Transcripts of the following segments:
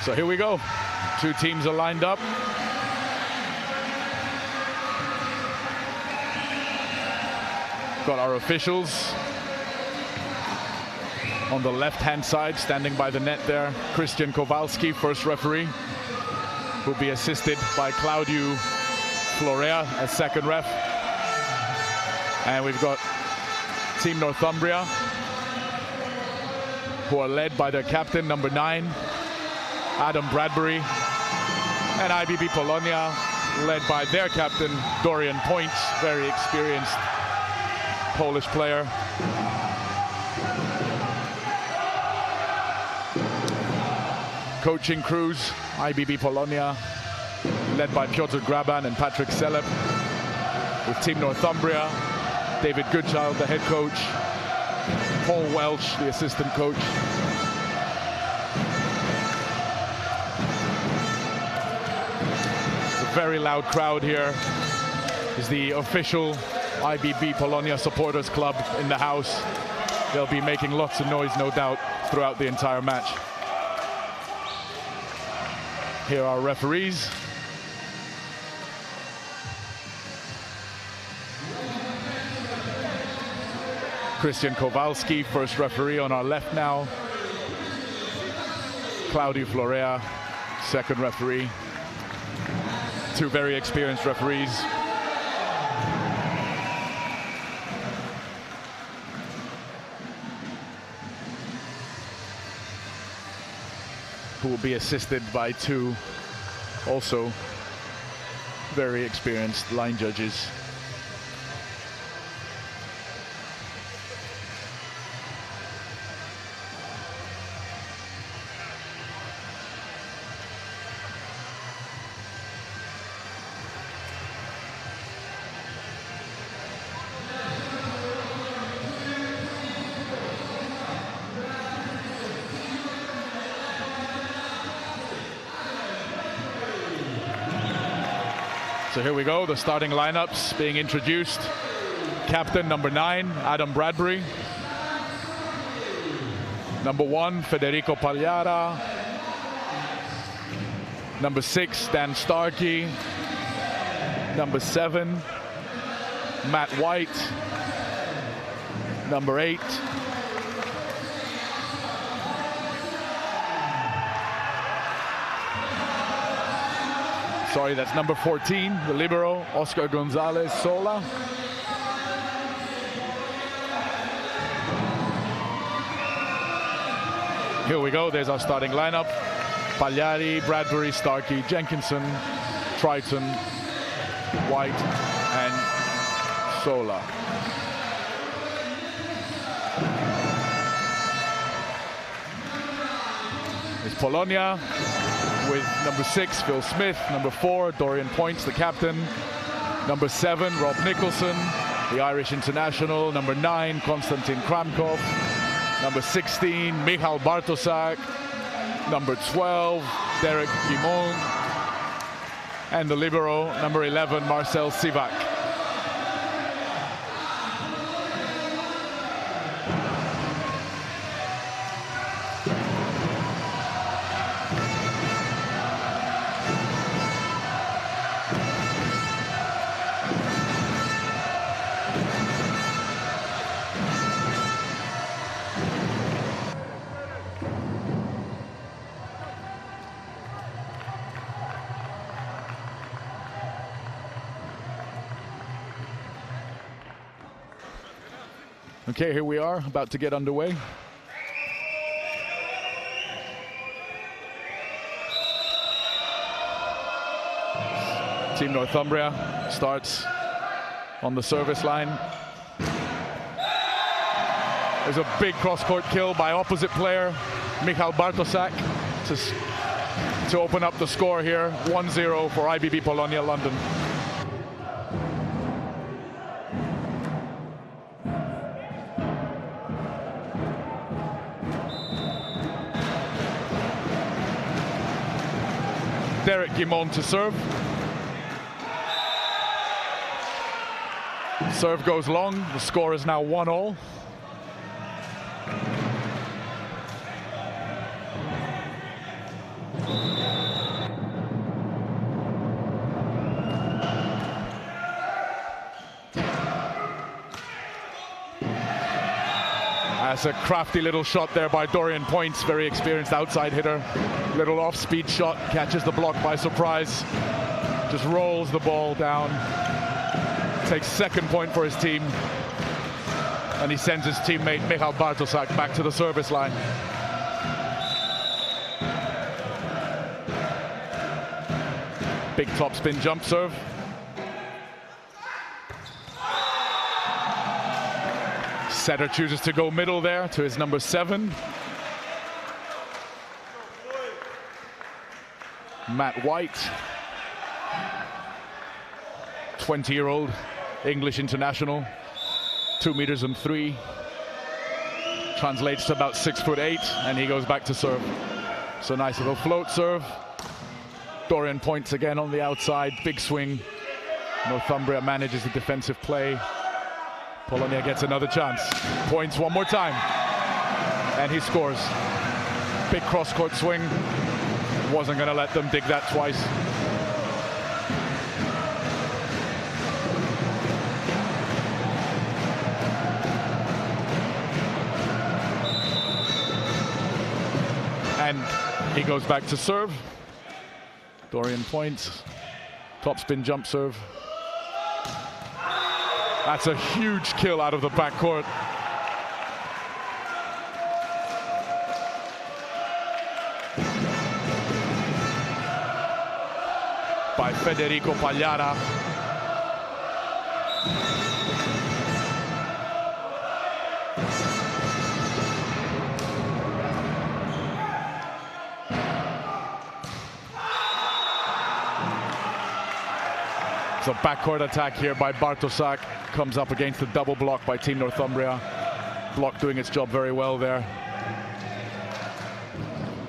So here we go. Two teams are lined up. Got our officials. On the left-hand side, standing by the net there, Christian Kowalski, first referee, who'll be assisted by Claudio Florea as second ref. And we've got Team Northumbria, who are led by their captain, number 9, Adam Bradbury, and IBB Polonia, led by their captain, Dorian Points, very experienced Polish player. Coaching crews, IBB Polonia, led by Piotr Graban and Patrick Selep. With Team Northumbria, David Goodchild, the head coach, Paul Welch, the assistant coach. It's a very loud crowd here. It's the official IBB Polonia supporters club in the house. They'll be making lots of noise, no doubt, throughout the entire match. Here are referees. Christian Kowalski, first referee on our left now. Claudio Florea, second referee. Two very experienced referees. Who will be assisted by two also very experienced line judges. So here we go, the starting lineups being introduced. Captain number 9, Adam Bradbury. Number 1, Federico Pagliara. Number 6, Dan Starkey. Number 7, Matt White. Number 8, sorry, that's number 14, the libero, Oscar Gonzalez Sola. Here we go, there's our starting lineup. Pagliari, Bradbury, Starkey, Jenkinson, Triton, White, and Sola. It's Polonia with number 6, Phil Smith, number 4, Dorian Points, the captain, number 7, Rob Nicholson, the Irish international, number 9, Konstantin Kramkov, number 16, Michal Bartosak, number 12, Derek Guimond, and the libero, number 11, Marcel Sivak. Okay, here we are, about to get underway. Team Northumbria starts on the service line. There's a big cross-court kill by opposite player, Michal Bartosak, to open up the score here, 1-0 for IBB Polonia London. Derek Guimond to serve. Serve goes long. The score is now 1-1. That's a crafty little shot there by Dorian Points, very experienced outside hitter. Little off-speed shot, catches the block by surprise. Just rolls the ball down. Takes second point for his team. And he sends his teammate Michal Bartosak back to the service line. Big topspin jump serve. Setter chooses to go middle there to his number 7. Matt White, 20-year-old English international, 2 meters and 3. Translates to about 6'8", and he goes back to serve. So nice little float serve. Dorian Points again on the outside, big swing. Northumbria manages the defensive play. Polonia gets another chance. Points one more time, and he scores. Big cross-court swing. Wasn't going to let them dig that twice. And he goes back to serve. Dorian Points, topspin jump serve. That's a huge kill out of the backcourt. By Federico Pagliara. So backcourt attack here by Bartosak. Comes up against the double block by Team Northumbria. Block doing its job very well there.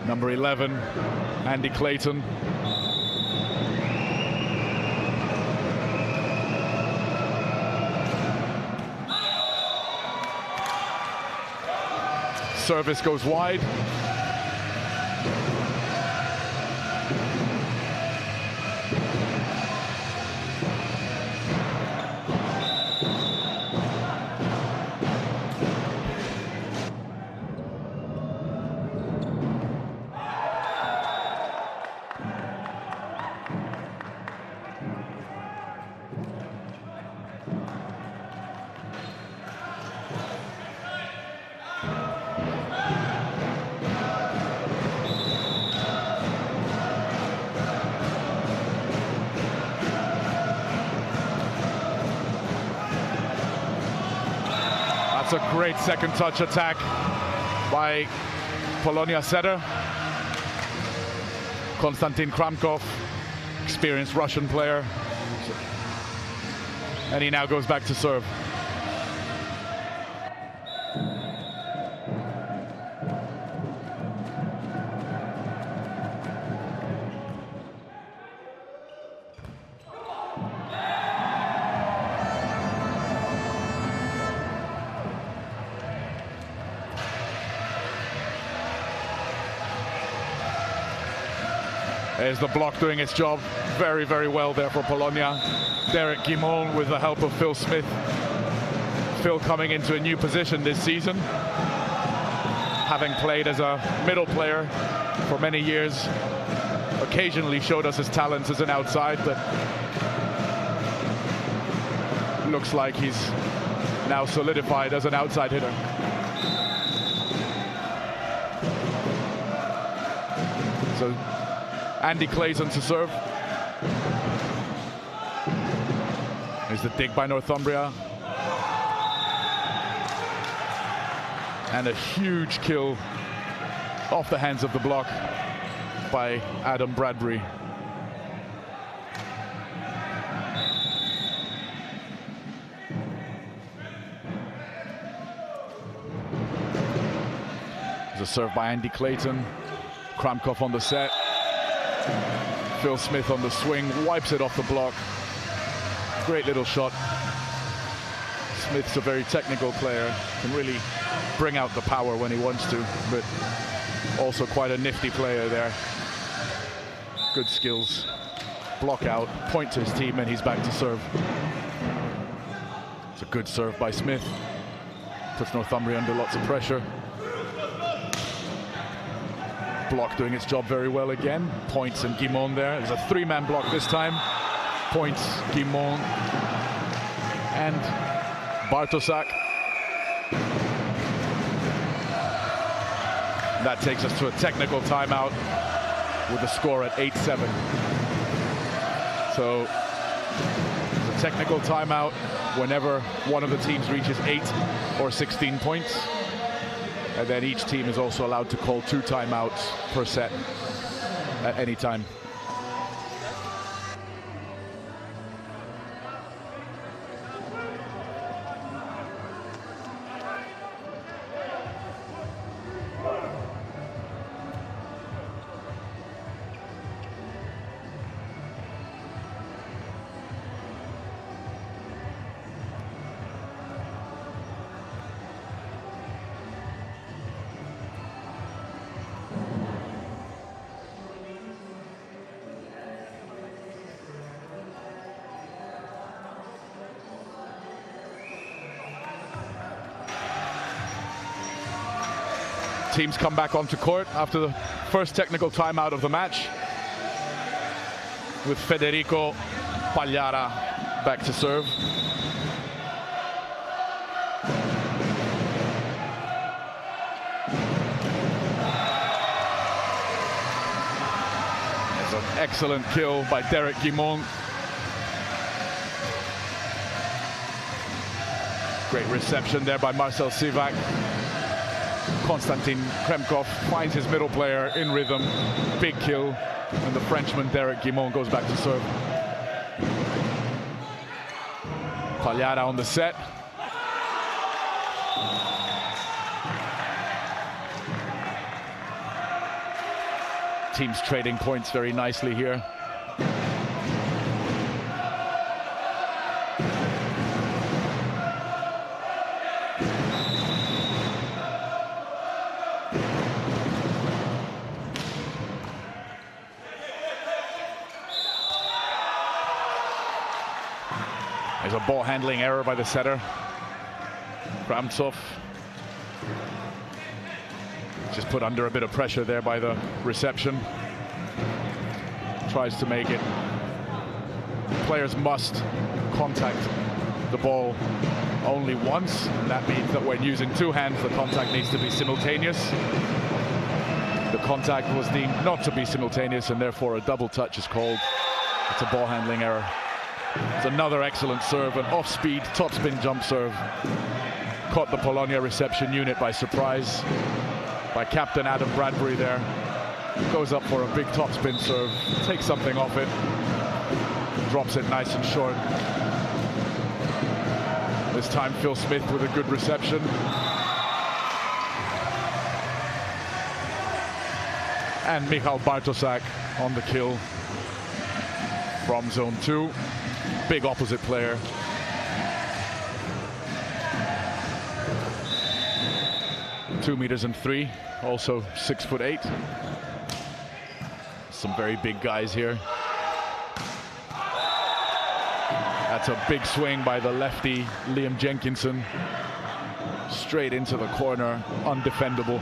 Number 11, Andy Clayton. Service goes wide. A great second touch attack by Polonia setter Konstantin Kramkov, experienced Russian player, and he now goes back to serve. There's the block doing its job very, very well there for Polonia. Derek Guimond with the help of Phil Smith. Phil coming into a new position this season, having played as a middle player for many years. Occasionally showed us his talents as an outside, but looks like he's now solidified as an outside hitter. So Andy Clayton to serve. There's the dig by Northumbria. And a huge kill off the hands of the block by Adam Bradbury. There's a serve by Andy Clayton. Kramkov on the set. Phil Smith on the swing, wipes it off the block. Great little shot. Smith's a very technical player, can really bring out the power when he wants to, but also quite a nifty player there. Good skills. Block out, point to his team, and he's back to serve. It's a good serve by Smith. Puts Northumbria under lots of pressure. Block doing its job very well again. Points and Guimond there. There's a three-man block this time. Points, Guimond, and Bartosak. That takes us to a technical timeout with the score at 8-7. So it's a technical timeout whenever one of the teams reaches 8 or 16 points. And then each team is also allowed to call 2 timeouts per set at any time. Teams come back onto court after the first technical timeout of the match, with Federico Pagliara back to serve. It's an excellent kill by Derek Guimond. Great reception there by Marcel Sivak. Konstantin Kremkov finds his middle player in rhythm. Big kill. And the Frenchman Derek Guimond goes back to serve. Pagliara on the set. Teams trading points very nicely here. There's a ball handling error by the setter, Kramtsov. Just put under a bit of pressure there by the reception. Tries to make it. Players must contact the ball only once, and that means that when using 2 hands, the contact needs to be simultaneous. The contact was deemed not to be simultaneous, and therefore a double touch is called. It's a ball handling error. It's another excellent serve, an off-speed topspin jump serve. Caught the Polonia reception unit by surprise by captain Adam Bradbury there. Goes up for a big topspin serve, takes something off it, drops it nice and short. This time Phil Smith with a good reception. And Michal Bartosak on the kill from zone 2. Big opposite player. (2 meters and 3), also 6'8". Some very big guys here. That's a big swing by the lefty Liam Jenkinson. Straight into the corner, undefendable.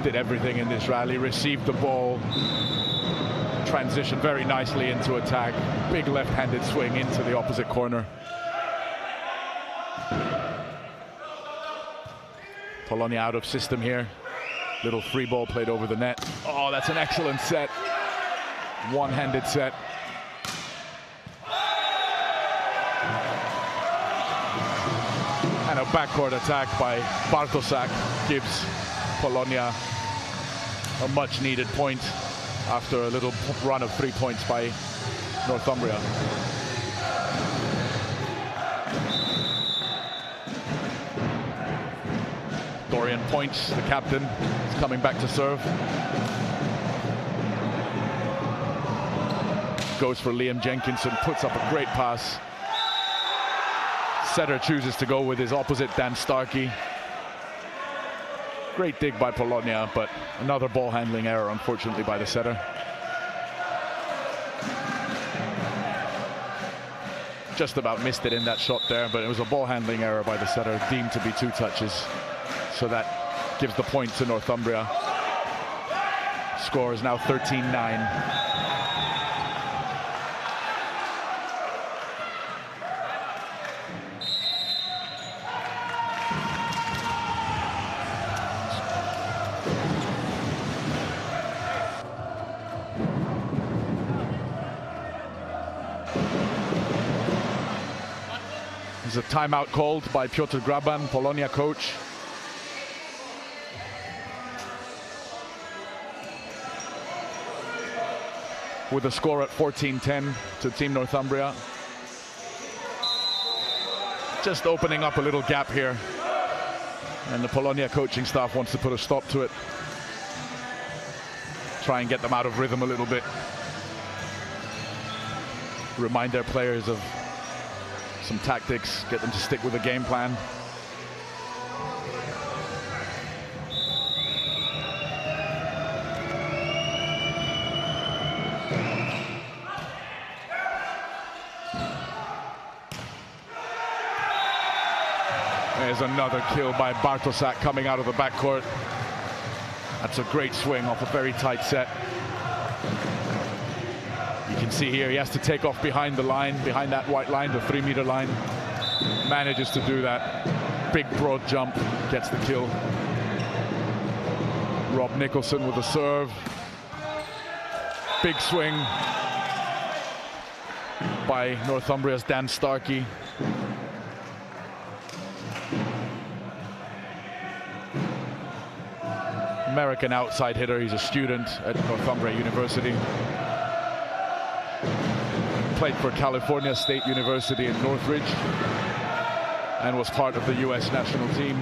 Did everything in this rally, received the ball, transitioned very nicely into attack. Big left-handed swing into the opposite corner. Polonia out of system here. Little free ball played over the net. Oh, that's an excellent set. One-handed set. And a backcourt attack by Bartosak gives Polonia a much-needed point after a little run of 3 points by Northumbria. Dorian Points, the captain, is coming back to serve. Goes for Liam Jenkinson, puts up a great pass. Setter chooses to go with his opposite, Dan Starkey. Great dig by Polonia, but another ball handling error, unfortunately, by the setter. just about missed it in that shot there, but it was a ball handling error by the setter, deemed to be 2 touches. So that gives the point to Northumbria. Score is now 13-9. There's a timeout called by Piotr Graban, Polonia coach. With a score at 14-10 to Team Northumbria. Just opening up a little gap here. And the Polonia coaching staff wants to put a stop to it. Try and get them out of rhythm a little bit. Remind their players of some tactics, get them to stick with the game plan. There's another kill by Bartosak coming out of the backcourt. That's a great swing off a very tight set. You can see here he has to take off behind the line, behind that white line, the 3-meter line. Manages to do that. Big broad jump, gets the kill. Rob Nicholson with a serve. Big swing by Northumbria's Dan Starkey. American outside hitter, he's a student at Northumbria University. Played for California State University in Northridge and was part of the US national team.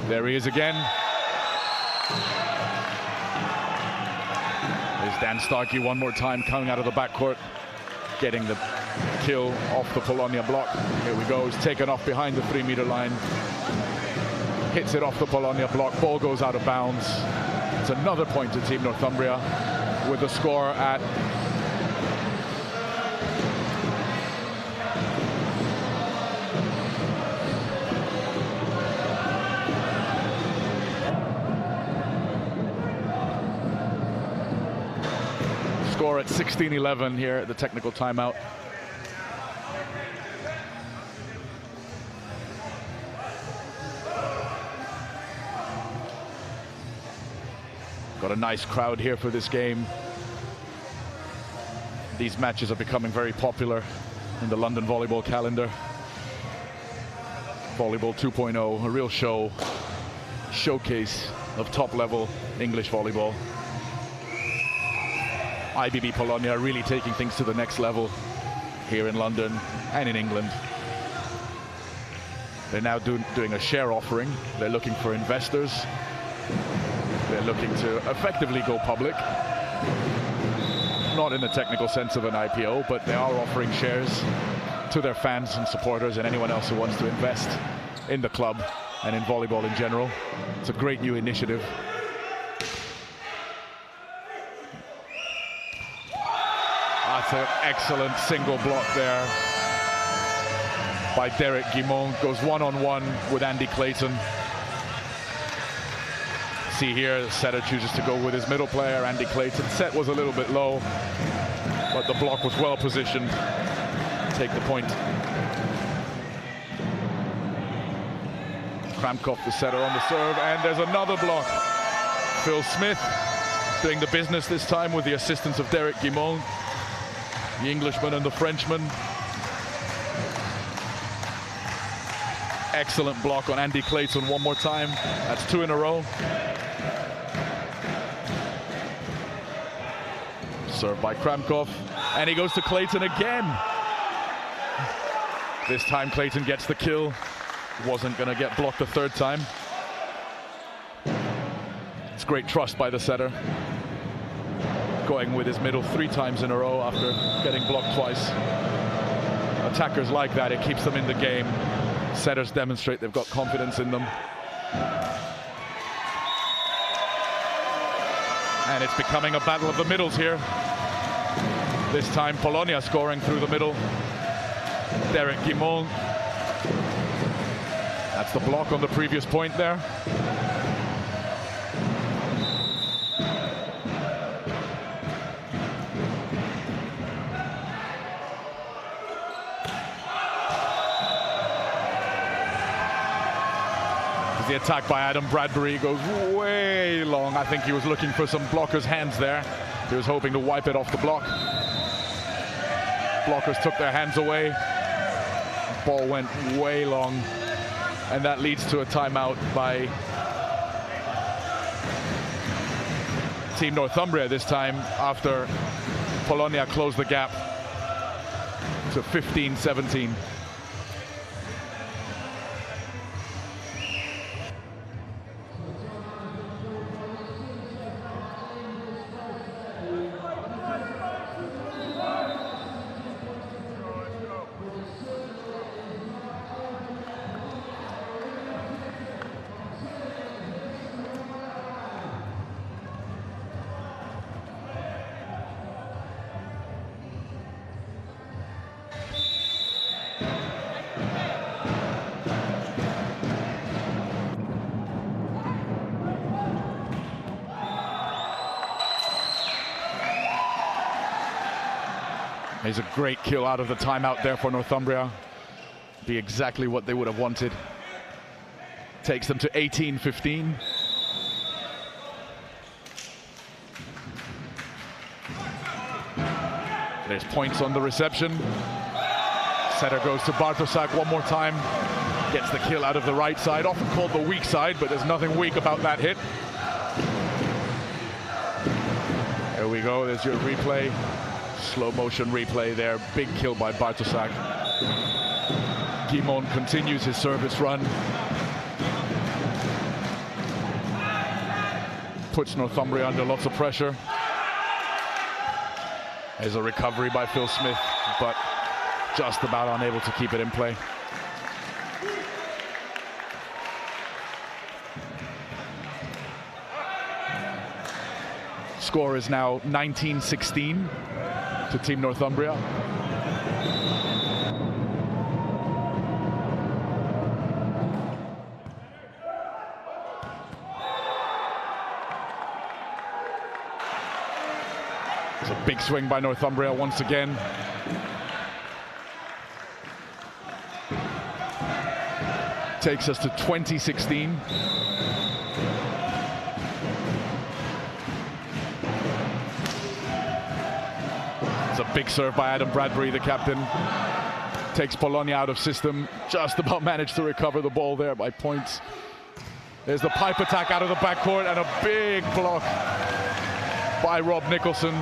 There he is again. There's Dan Starkey one more time coming out of the backcourt, getting the kill off the Polonia block. Here we go, he's taken off behind the 3-meter line. Hits it off the Polonia block, ball goes out of bounds. It's another point to Team Northumbria with the score at score at 16-11 here at the technical timeout. Got a nice crowd here for this game. These matches are becoming very popular in the London volleyball calendar. Volleyball 2.0, a real showcase of top-level English volleyball. IBB Polonia really taking things to the next level here in London and in England. They're now doing a share offering. They're looking for investors. They're looking to effectively go public. Not in the technical sense of an IPO, but they are offering shares to their fans and supporters and anyone else who wants to invest in the club and in volleyball in general. It's a great new initiative. That's an excellent single block there by Derek Guimond. Goes one-on-one with Andy Clayton. See here, the setter chooses to go with his middle player, Andy Clayton. Set was a little bit low, but the block was well positioned. Take the point. Kramkov, the setter, on the serve, and there's another block. Phil Smith doing the business this time with the assistance of Derek Guimond, the Englishman and the Frenchman. Excellent block on Andy Clayton one more time. That's 2 in a row. Served by Kramkov, and he goes to Clayton again. This time Clayton gets the kill. Wasn't going to get blocked the third time. It's great trust by the setter. Going with his middle 3 times in a row after getting blocked twice. Attackers like that, it keeps them in the game. Setters demonstrate they've got confidence in them. And it's becoming a battle of the middles here. This time Polonia scoring through the middle. Derek Guimond. That's the block on the previous point there. The attack by Adam Bradbury goes way long. I think he was looking for some blocker's hands there. He was hoping to wipe it off the block. Blockers took their hands away. Ball went way long. And that leads to a timeout by Team Northumbria this time, after Polonia closed the gap to 15-17. He's a great kill out of the timeout there for Northumbria. Be exactly what they would have wanted. Takes them to 18-15. There's points on the reception. Setter goes to Bartoszak one more time. Gets the kill out of the right side, often called the weak side, but there's nothing weak about that hit. There we go, there's your replay. Slow motion replay there, big kill by Bartoszak. Guimond continues his service run. Puts Northumbria under lots of pressure. There's a recovery by Phil Smith, but just about unable to keep it in play. Score is now 19-16 to Team Northumbria. It's a big swing by Northumbria once again. Takes us to 20-16. It's a big serve by Adam Bradbury, the captain. Takes Polonia out of system. Just about managed to recover the ball there by points. There's the pipe attack out of the backcourt and a big block by Rob Nicholson,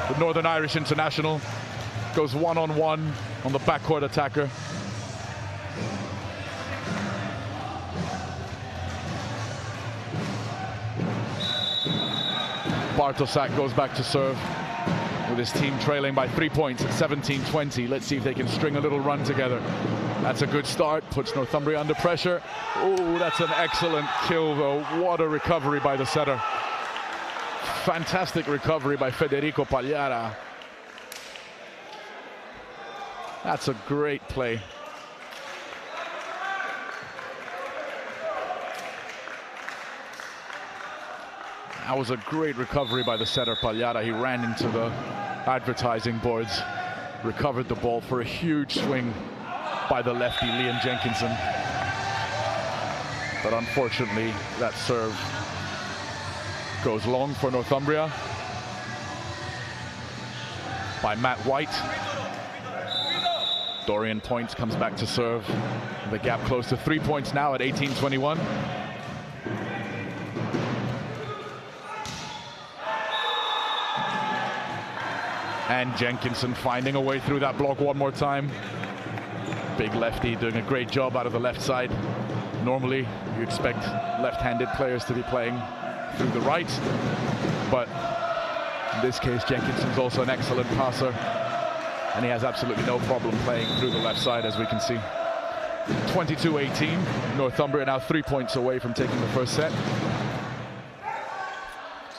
the Northern Irish international. Goes one-on-one on the backcourt attacker. Bartoszak goes back to serve with his team trailing by 3 points at 17-20. Let's see if they can string a little run together. That's a good start, puts Northumbria under pressure. Oh, that's an excellent kill though. What a recovery by the setter. Fantastic recovery by Federico Pagliara. That's a great play. That was a great recovery by the setter, Pagliara. He ran into the advertising boards, recovered the ball for a huge swing by the lefty, Liam Jenkinson. But unfortunately, that serve goes long for Northumbria by Matt White. Dorian Points comes back to serve. The gap close to 3 points now at 18-21. And Jenkinson finding a way through that block one more time. Big lefty doing a great job out of the left side. Normally, you expect left-handed players to be playing through the right, but in this case, Jenkinson's also an excellent passer, and he has absolutely no problem playing through the left side, as we can see. 22-18. Northumbria now 3 points away from taking the first set.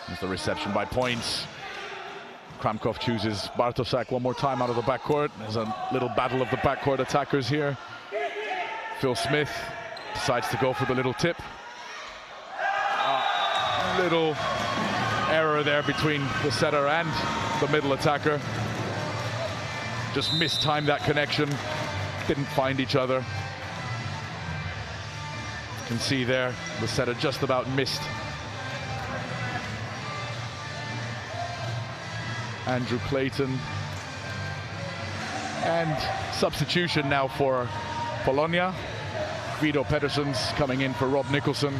There's the reception by Points. Kramkov chooses Bartoszak one more time out of the backcourt. There's a little battle of the backcourt attackers here. Phil Smith decides to go for the little tip. Little error there between the setter and the middle attacker. Just mistimed that connection. Didn't find each other. You can see there, the setter just about missed Andrew Clayton. And substitution now for Polonia. Vito Pedersen's coming in for Rob Nicholson.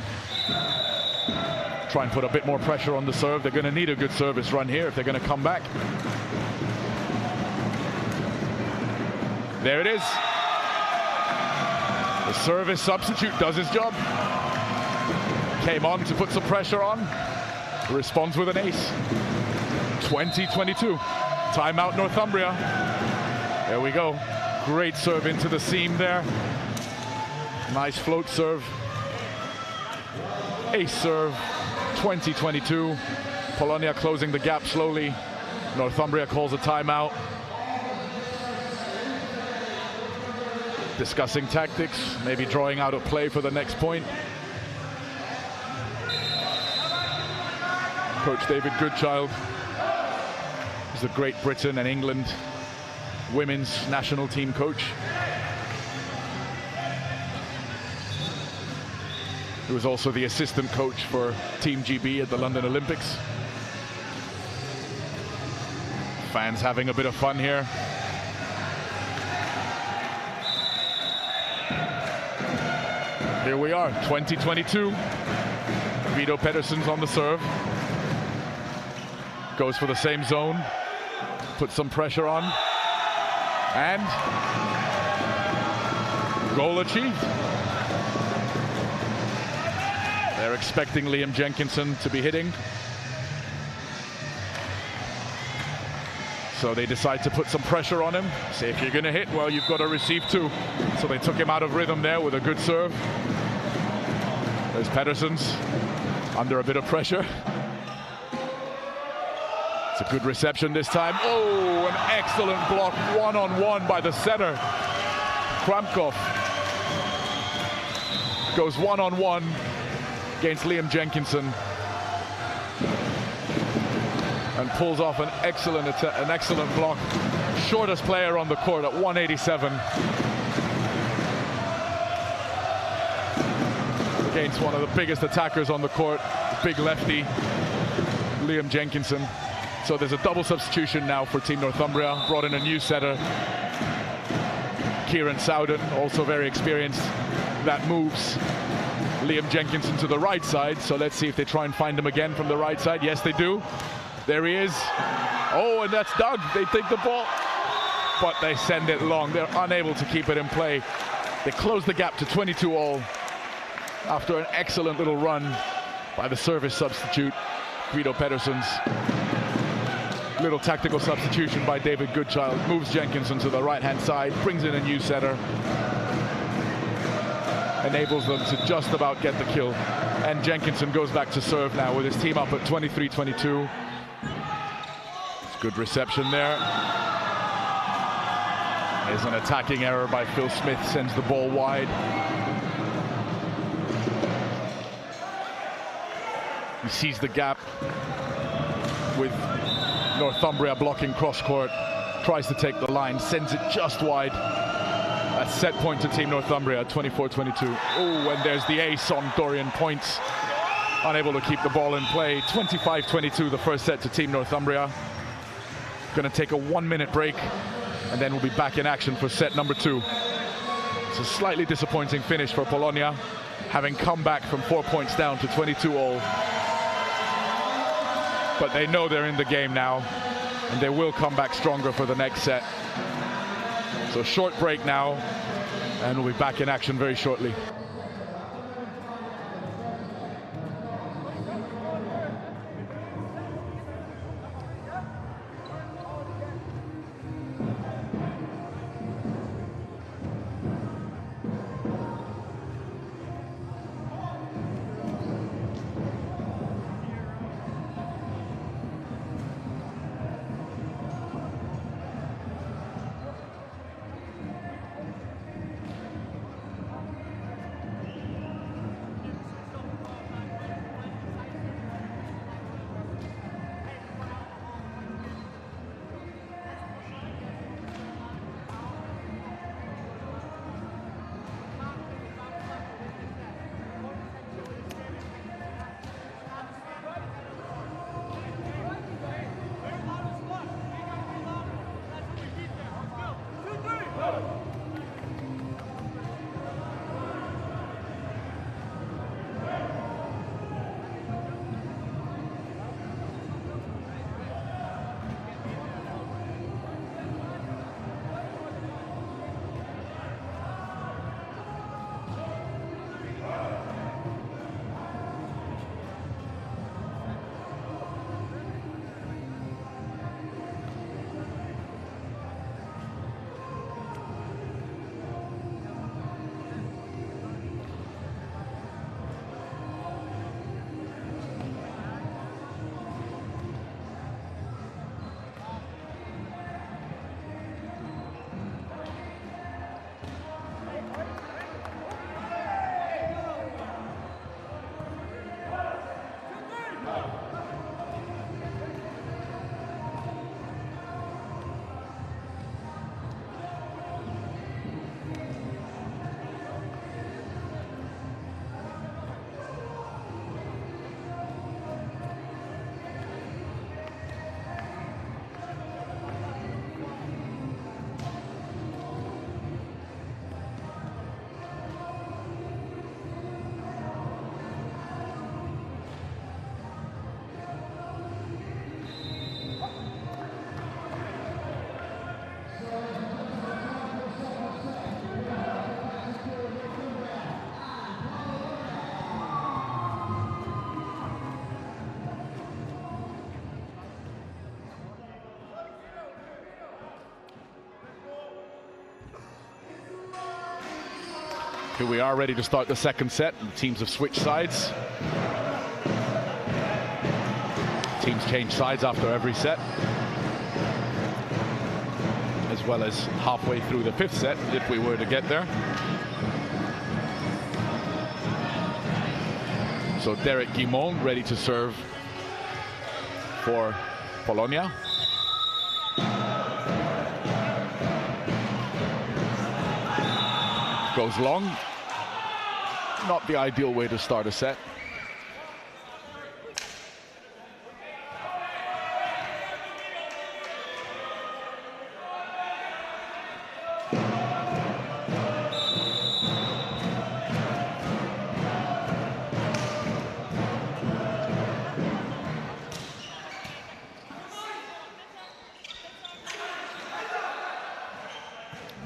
Try and put a bit more pressure on the serve. They're going to need a good service run here if they're going to come back. There it is. The service substitute does his job. Came on to put some pressure on. Responds with an ace. 20-22. Timeout Northumbria. There we go. Great serve into the seam there. Nice float serve. Ace serve. 20-22. Polonia closing the gap slowly. Northumbria calls a timeout. Discussing tactics, maybe drawing out a play for the next point. Coach David Goodchild is the Great Britain and England women's national team coach. He was also the assistant coach for Team GB at the London Olympics. Fans having a bit of fun here. Here we are, 20-22. Vito Pedersen's on the serve. Goes for the same zone. Puts some pressure on. And goal achieved. They're expecting Liam Jenkinson to be hitting. So they decide to put some pressure on him. Say if you're going to hit, well, you've got to receive too. So they took him out of rhythm there with a good serve. There's Pedersen's under a bit of pressure. It's a good reception this time. Oh, an excellent block one-on-one by the setter. Kramkov goes one-on-one against Liam Jenkinson and pulls off an excellent block. Shortest player on the court at 187 against one of the biggest attackers on the court, the big lefty Liam Jenkinson. So there's a double substitution now for Team Northumbria. Brought in a new setter, Kieran Sowden, also very experienced. That moves Liam Jenkinson to the right side. So let's see if they try and find him again from the right side. Yes, they do. There he is. Oh, and that's Doug. They take the ball, but they send it long. They're unable to keep it in play. They close the gap to 22-all after an excellent little run by the service substitute, Vito Pedersen's. Little tactical substitution by David Goodchild. Moves Jenkinson to the right-hand side, brings in a new setter. Enables them to just about get the kill. And Jenkinson goes back to serve now with his team up at 23-22. Good reception there. There's an attacking error by Phil Smith, sends the ball wide. He sees the gap with Northumbria blocking cross court, tries to take the line, sends it just wide. That's set point to Team Northumbria at 24-22. Oh, and there's the ace on Dorian Points. Unable to keep the ball in play. 25-22 the first set to Team Northumbria. Going to take a 1-minute break, and then we'll be back in action for set number 2. It's a slightly disappointing finish for Polonia, having come back from 4 points down to 22-all. But they know they're in the game now, and they will come back stronger for the next set. So short break now, and we'll be back in action very shortly. Here we are, ready to start the second set. The teams have switched sides. Teams change sides after every set, as well as halfway through the fifth set, if we were to get there. So Derek Guimond ready to serve for Polonia. Goes long. Not the ideal way to start a set.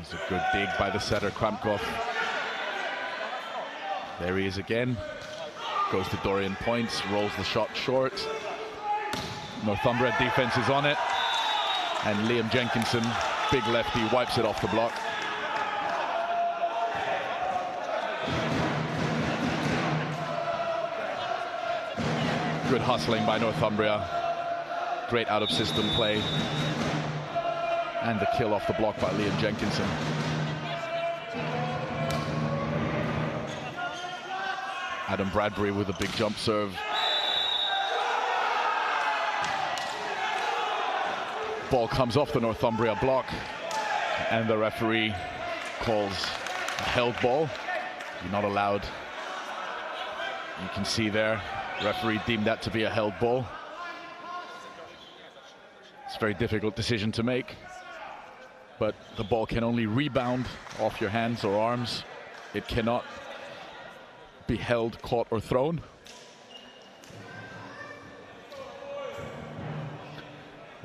It's a good dig by the setter, Kramkov. There he is again. Goes to Dorian Points, rolls the shot short. Northumbria defense is on it. And Liam Jenkinson, big lefty, wipes it off the block. Good hustling by Northumbria. Great out-of-system play. And the kill off the block by Liam Jenkinson. Adam Bradbury with a big jump serve. Ball comes off the Northumbria block, and the referee calls a held ball. You're not allowed. You can see there, referee deemed that to be a held ball. It's a very difficult decision to make, but the ball can only rebound off your hands or arms. It cannot be held, caught, or thrown.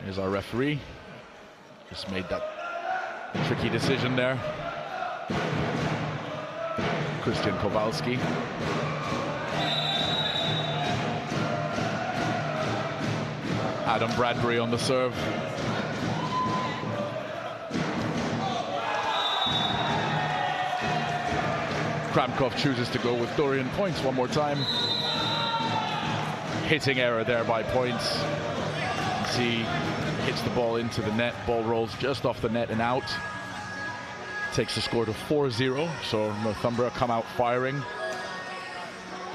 Here's our referee. Just made that tricky decision there. Christian Kowalski. Adam Bradbury on the serve. Kramkov chooses to go with Dorian Points one more time. Hitting error there by Points. See, hits the ball into the net. Ball rolls just off the net and out. Takes the score to 4-0. So Northumbria come out firing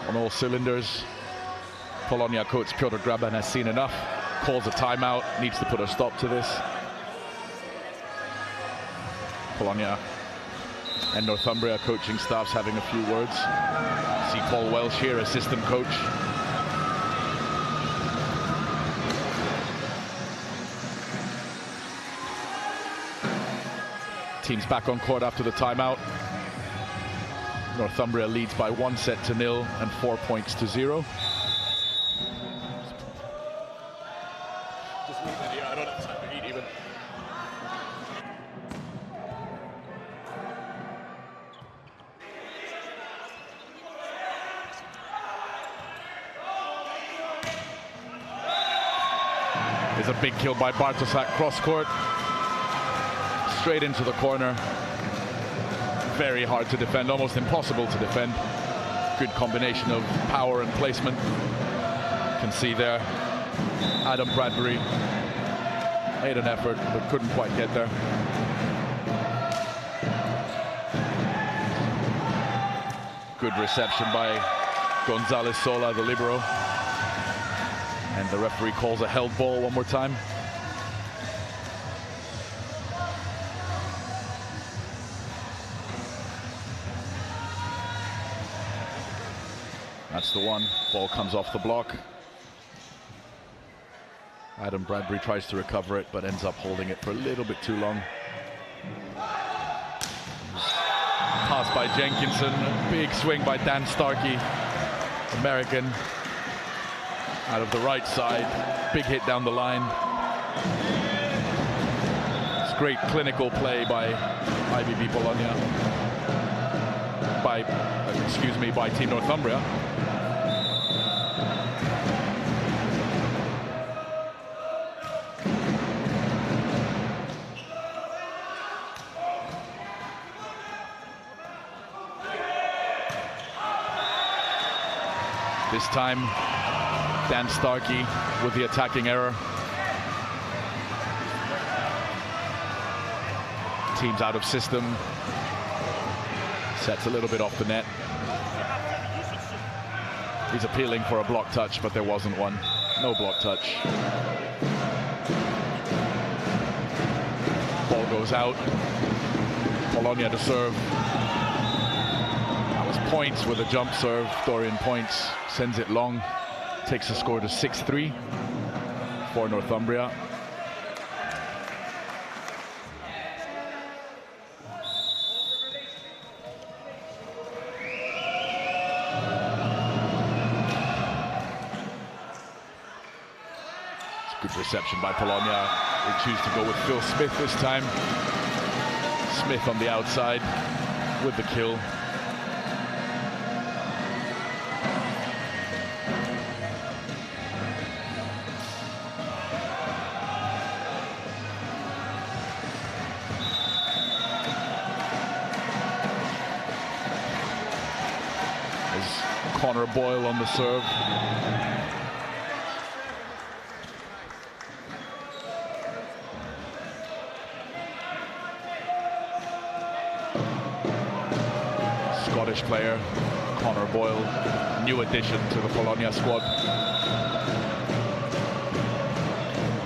on all cylinders. Polonia coach Piotr Graban has seen enough. Calls a timeout. Needs to put a stop to this. Polonia and Northumbria coaching staffs having a few words. See Paul Welsh here, assistant coach. Teams back on court after the timeout. Northumbria leads by 1-0 and 4 points to 0. There's a big kill by Bartosak cross court. Straight into the corner. Very hard to defend, almost impossible to defend. Good combination of power and placement. You can see there, Adam Bradbury made an effort, but couldn't quite get there. Good reception by Gonzalez Sola, the libero. And the referee calls a held ball one more time. That's the one. Ball comes off the block. Adam Bradbury tries to recover it, but ends up holding it for a little bit too long. Pass by Jenkinson. Big swing by Dan Starkey, American. Out of the right side. Big hit down the line. It's great clinical play by IBB Polonia. By Team Northumbria. This time, Dan Starkey with the attacking error. Team's out of system. Sets a little bit off the net. He's appealing for a block touch, but there wasn't one. No block touch. Ball goes out. Polonia to serve. That was Points with a jump serve. Dorian Points sends it long. Takes the score to 6-3 for Northumbria. Good reception by Polonia. They choose to go with Phil Smith this time. Smith on the outside with the kill. There's Connor Boyle on the serve. Scottish player, Connor Boyle, new addition to the Polonia squad.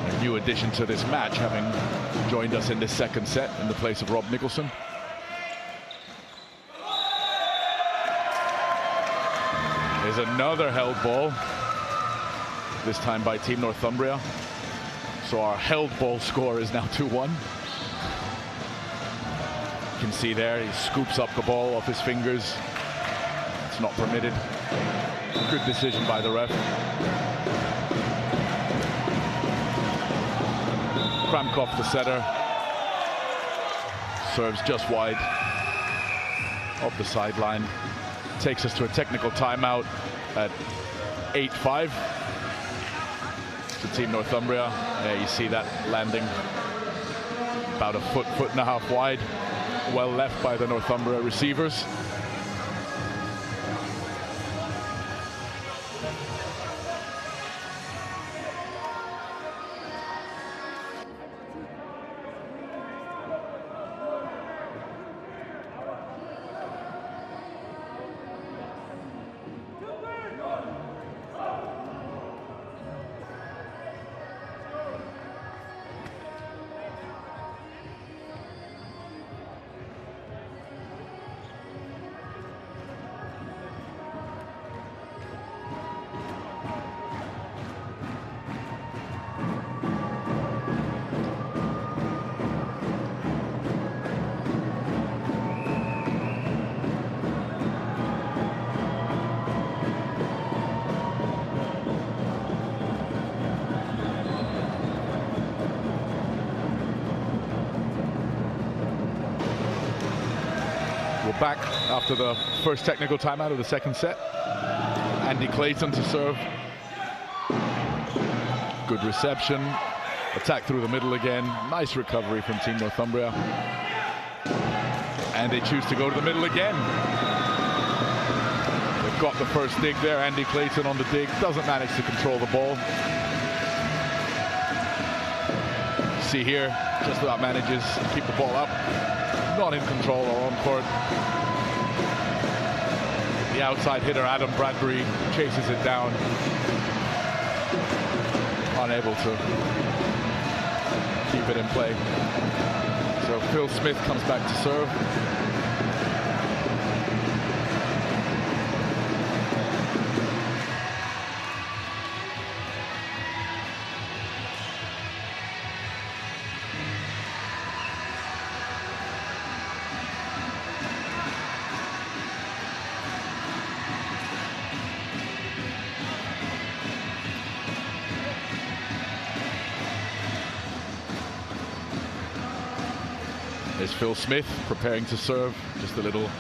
A new addition to this match, having joined us in this second set in the place of Rob Nicholson. There's another held ball, this time by Team Northumbria. So our held ball score is now 2-1. You can see there, he scoops up the ball off his fingers. It's not permitted. Good decision by the ref. Kramkov, the setter, serves just wide of the sideline. Takes us to a technical timeout at 8-5 to Team Northumbria. Yeah, you see that landing about a foot and a half wide. Well left by the Northumbria receivers. We're back after the first technical timeout of the second set. Andy Clayton to serve. Good reception. Attack through the middle again. Nice recovery from Team Northumbria. And they choose to go to the middle again. They've got the first dig there. Andy Clayton on the dig. Doesn't manage to control the ball. See here, just about manages to keep the ball up. Not in control or on court. The outside hitter, Adam Bradbury, chases it down. Unable to keep it in play. So Phil Smith comes back to serve. There's Phil Smith preparing to serve. Just a little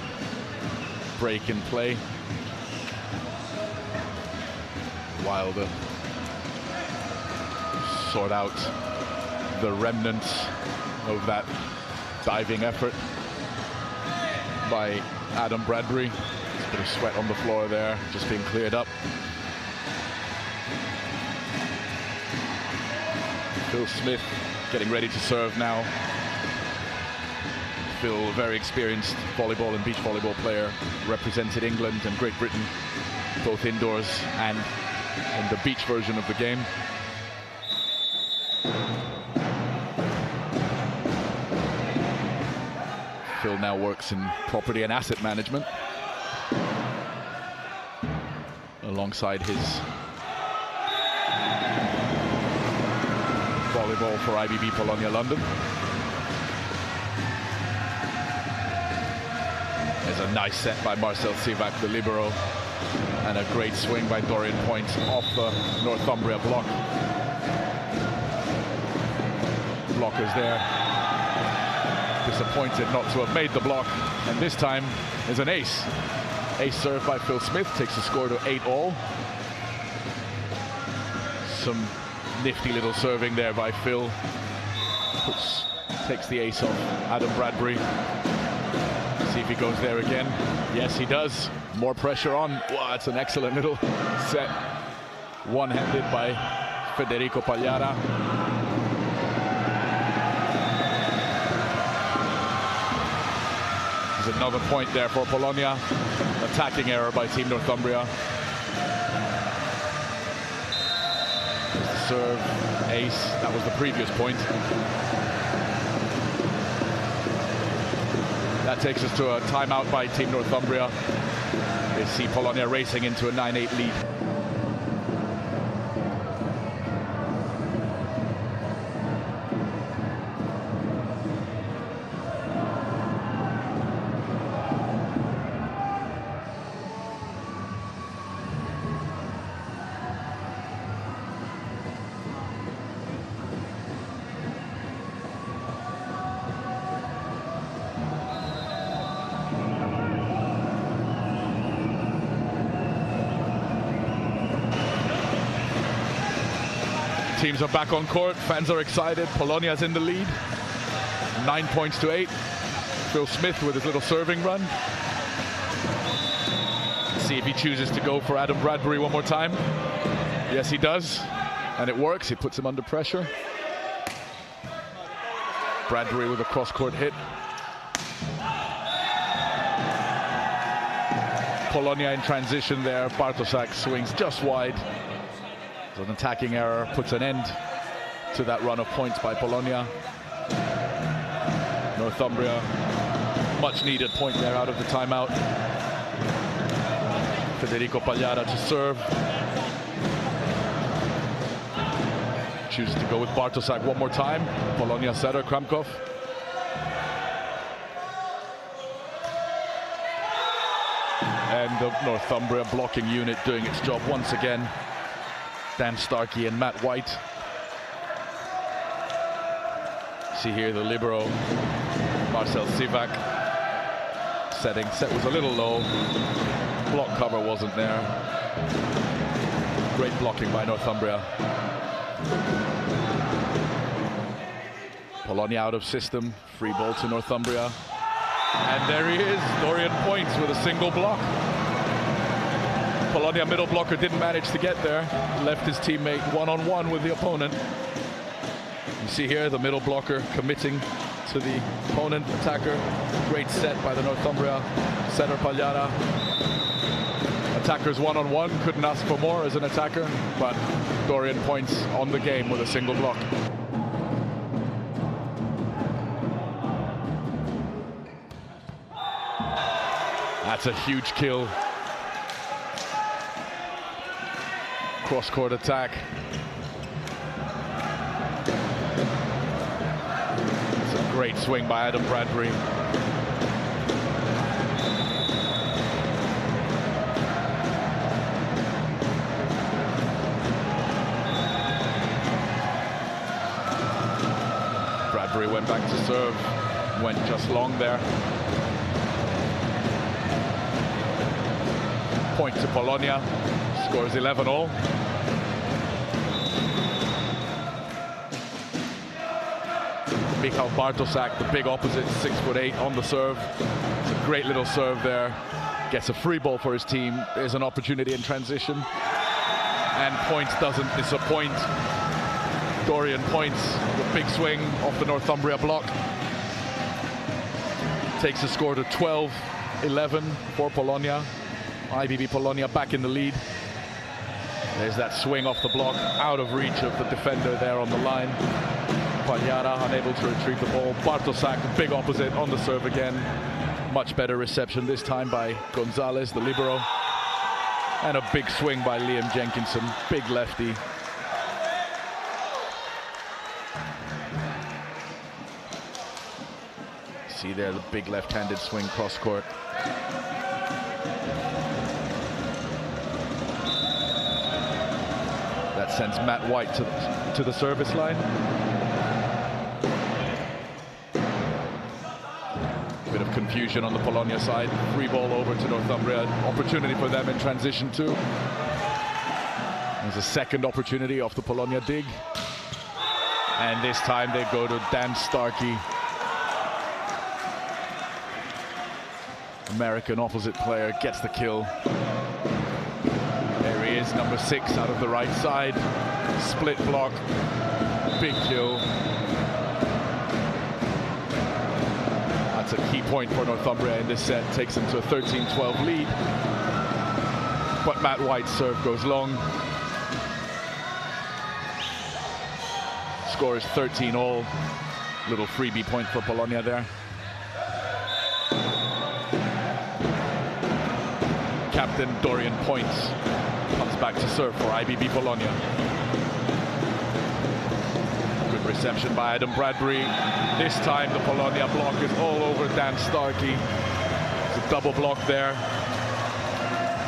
break in play. While to sort out the remnants of that diving effort by Adam Bradbury. There's a bit of sweat on the floor there, just being cleared up. Phil Smith getting ready to serve now. Phil, a very experienced volleyball and beach volleyball player, represented England and Great Britain, both indoors and in the beach version of the game. Phil now works in property and asset management alongside his volleyball for IBB Polonia London. There's a nice set by Marcel Sivak, the libero, and a great swing by Dorian Point off the Northumbria block. Blockers there. Disappointed not to have made the block, and this time is an ace. Ace served by Phil Smith takes the score to 8-all. Some nifty little serving there by Phil. Takes the ace off Adam Bradbury. See if he goes there again. Yes, he does. More pressure on. Wow, it's an excellent little set. One-handed by Federico Pagliara. There's another point there for Polonia. Attacking error by Team Northumbria. There's the serve, ace. That was the previous point. That takes us to a timeout by Team Northumbria. They see Polonia racing into a 9-8 lead. Teams are back on court, fans are excited, Polonia's in the lead. 9 points to 8. Phil Smith with his little serving run. See if he chooses to go for Adam Bradbury one more time. Yes, he does, and it works. He puts him under pressure. Bradbury with a cross-court hit. Polonia in transition there. Bartoszak swings just wide. So an attacking error puts an end to that run of points by Polonia. Northumbria, much needed point there out of the timeout. Federico Pagliara to serve. Chooses to go with Bartoszak one more time. Polonia setter Kramkov. And the Northumbria blocking unit doing its job once again. Dan Starkey and Matt White. See here the libero, Marcel Sivak. Set was a little low. Block cover wasn't there. Great blocking by Northumbria. Polonia out of system. Free ball to Northumbria. And there he is, Dorian Point with a single block. Polonia middle blocker didn't manage to get there. Left his teammate one-on-one with the opponent. You see here the middle blocker committing to the opponent attacker. Great set by the Northumbria setter Pagliara. Attackers one-on-one, couldn't ask for more as an attacker, but Dorian Points on the game with a single block. That's a huge kill. Cross-court attack. It's a great swing by Adam Bradbury. Bradbury went back to serve, went just long there. Point to Polonia, scores 11-all. Michał Bartoszak, the big opposite, 6'8" on the serve. It's a great little serve there. Gets a free ball for his team. There's an opportunity in transition. And Points doesn't disappoint. Dorian points with big swing off the Northumbria block. Takes the score to 12-11 for Polonia. IBB Polonia back in the lead. There's that swing off the block, out of reach of the defender there on the line. Pagliara unable to retrieve the ball. Bartosak, big opposite on the serve again. Much better reception this time by Gonzalez, the libero. And a big swing by Liam Jenkinson, big lefty. See there the big left-handed swing cross court. That sends Matt White to the service line. Bit of confusion on the Polonia side. Free ball over to Northumbria. Opportunity for them in transition too. There's a second opportunity off the Polonia dig. And this time they go to Dan Starkey. American opposite player gets the kill. There he is, number 6 out of the right side. Split block, big kill. That's a key point for Northumbria in this set. Takes them to a 13-12 lead. But Matt White's serve goes long. Score is 13-all. Little freebie point for Polonia there. Captain Dorian Points comes back to serve for IBB Polonia. Good reception by Adam Bradbury. This time the Polonia block is all over Dan Starkey. It's a double block there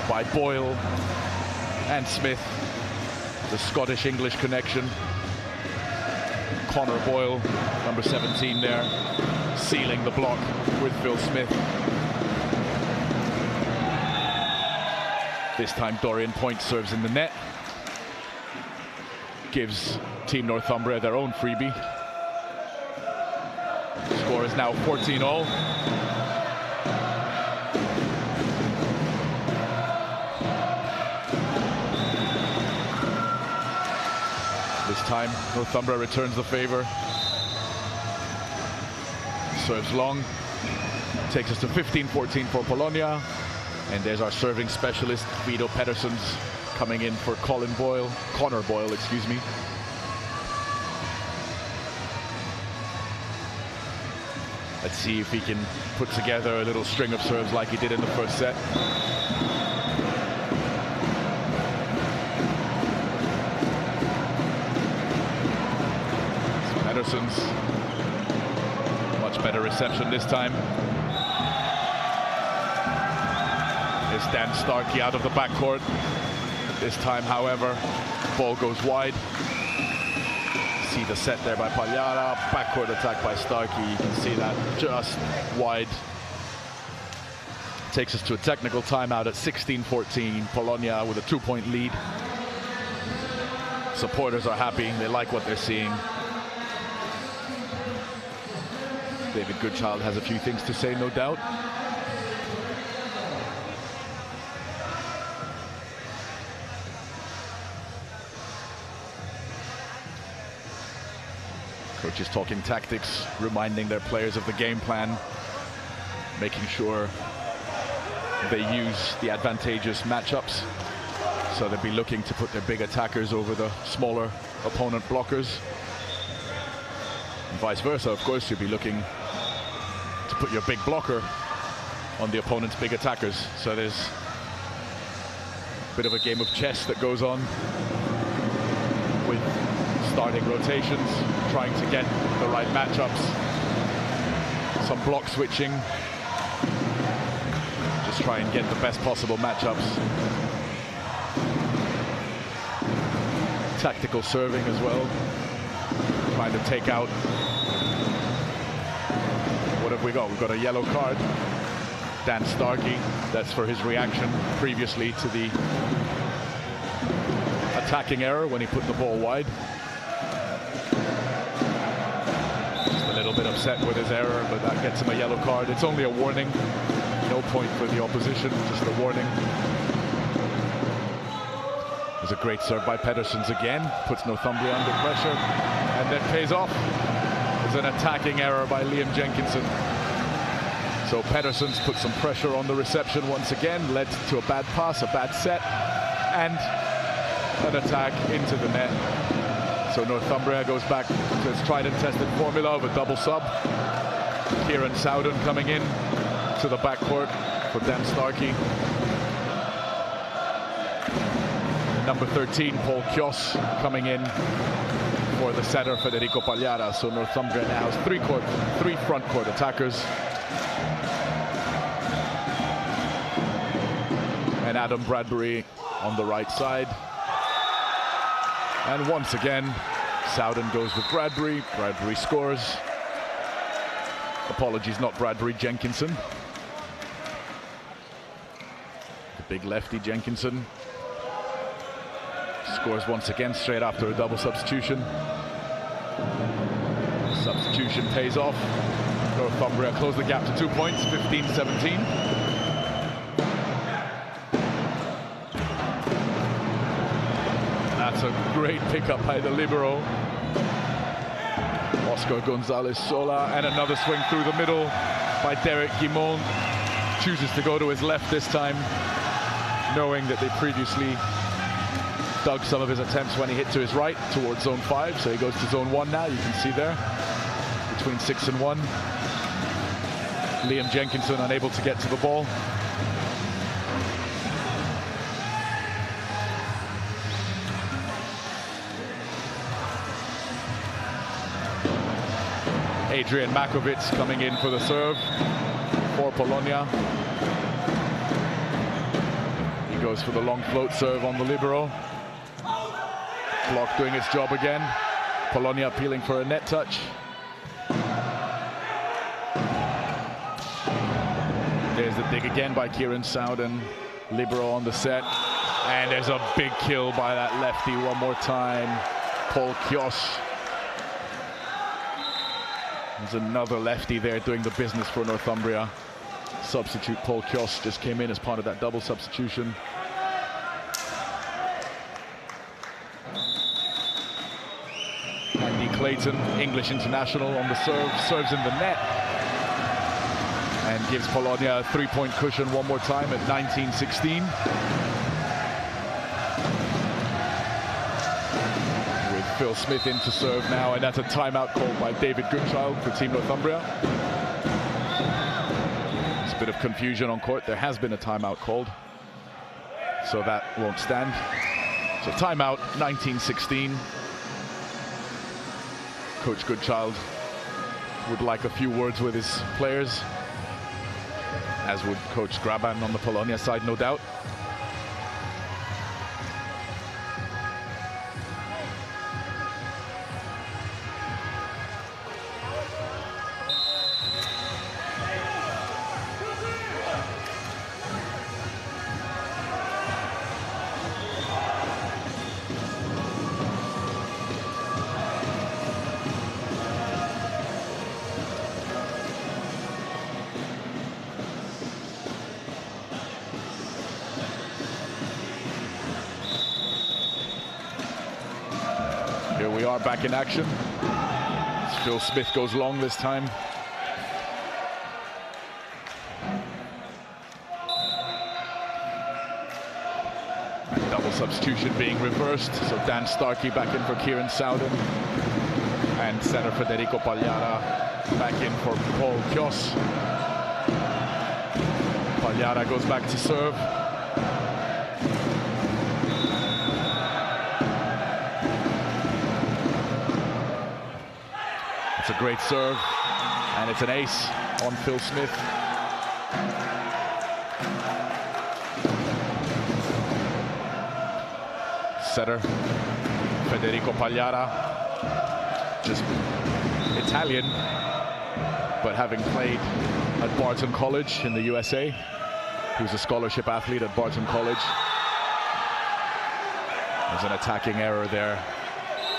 by Boyle and Smith. The Scottish-English connection. Connor Boyle, number 17 there, sealing the block with Phil Smith. This time Dorian Point serves in the net. Gives Team Northumbria their own freebie. Score is now 14-all. This time Northumbria returns the favor. Serves long. Takes us to 15-14 for Polonia. And there's our serving specialist, Vito Pedersens, coming in for Connor Boyle, excuse me. Let's see if he can put together a little string of serves like he did in the first set. Pedersens, much better reception this time. There's Dan Starkey out of the backcourt. This time, however, ball goes wide. See the set there by Pagliara. Backcourt attack by Starkey. You can see that just wide. Takes us to a technical timeout at 16-14. Polonia with a 2-point lead. Supporters are happy. They like what they're seeing. David Goodchild has a few things to say, no doubt. Coaches talking tactics, reminding their players of the game plan, making sure they use the advantageous matchups. So they'll be looking to put their big attackers over the smaller opponent blockers. And vice versa, of course, you'll be looking to put your big blocker on the opponent's big attackers. So there's a bit of a game of chess that goes on with starting rotations, trying to get the right matchups. Some block switching. Just try and get the best possible matchups. Tactical serving as well. Trying to take out. What have we got? We've got a yellow card. Dan Starkey. That's for his reaction previously to the attacking error when he put the ball wide. A little bit upset with his error, but that gets him a yellow card. It's only a warning. No point for the opposition, just a warning. There's a great serve by Pedersens again, puts Northumbria under pressure, and then pays off. There's an attacking error by Liam Jenkinson. So Pedersens put some pressure on the reception once again, led to a bad pass, a bad set, and an attack into the net. So Northumbria goes back to its tried and tested formula of a double sub. Kieran Sowden coming in to the backcourt for Dan Starkey. Number 13, Paul Kjos, coming in for the setter, Federico Pagliara. So Northumbria now has three front court attackers. And Adam Bradbury on the right side. And once again, Sowden goes with Bradbury. Bradbury scores. Apologies, not Bradbury, Jenkinson. The big lefty Jenkinson scores once again straight after a double substitution. Substitution pays off. Northumbria close the gap to 2 points, 15-17. That's a great pickup by the libero, Oscar Gonzalez Sola, and another swing through the middle by Derek Guimond. Chooses to go to his left this time, knowing that they previously dug some of his attempts when he hit to his right towards zone 5. So he goes to zone 1 now, you can see there, between 6 and 1. Liam Jenkinson unable to get to the ball. Adrian Makovic coming in for the serve for Polonia. He goes for the long float serve on the libero. Block doing its job again. Polonia appealing for a net touch. There's the dig again by Kieran Sowden. Libero on the set. And there's a big kill by that lefty one more time. Paul Kjos. There's another lefty there doing the business for Northumbria. Substitute Paul Kjos just came in as part of that double substitution. Andy Clayton, English international, on the serve, serves in the net. And gives Polonia a 3-point cushion one more time at 19-16. Phil Smith in to serve now, and that's a timeout called by David Goodchild for Team Northumbria. There's a bit of confusion on court. There has been a timeout called, so that won't stand. So timeout, 19-16. Coach Goodchild would like a few words with his players, as would Coach Graban on the Polonia side, no doubt. Here we are back in action. Phil Smith goes long this time. And double substitution being reversed. So Dan Starkey back in for Kieran Sowden. And center Federico Pagliara back in for Paul Kjos. Pagliara goes back to serve. It's a great serve, and it's an ace on Phil Smith. Setter, Federico Pagliara, just Italian, but having played at Barton College in the USA. He was a scholarship athlete at Barton College. There's an attacking error there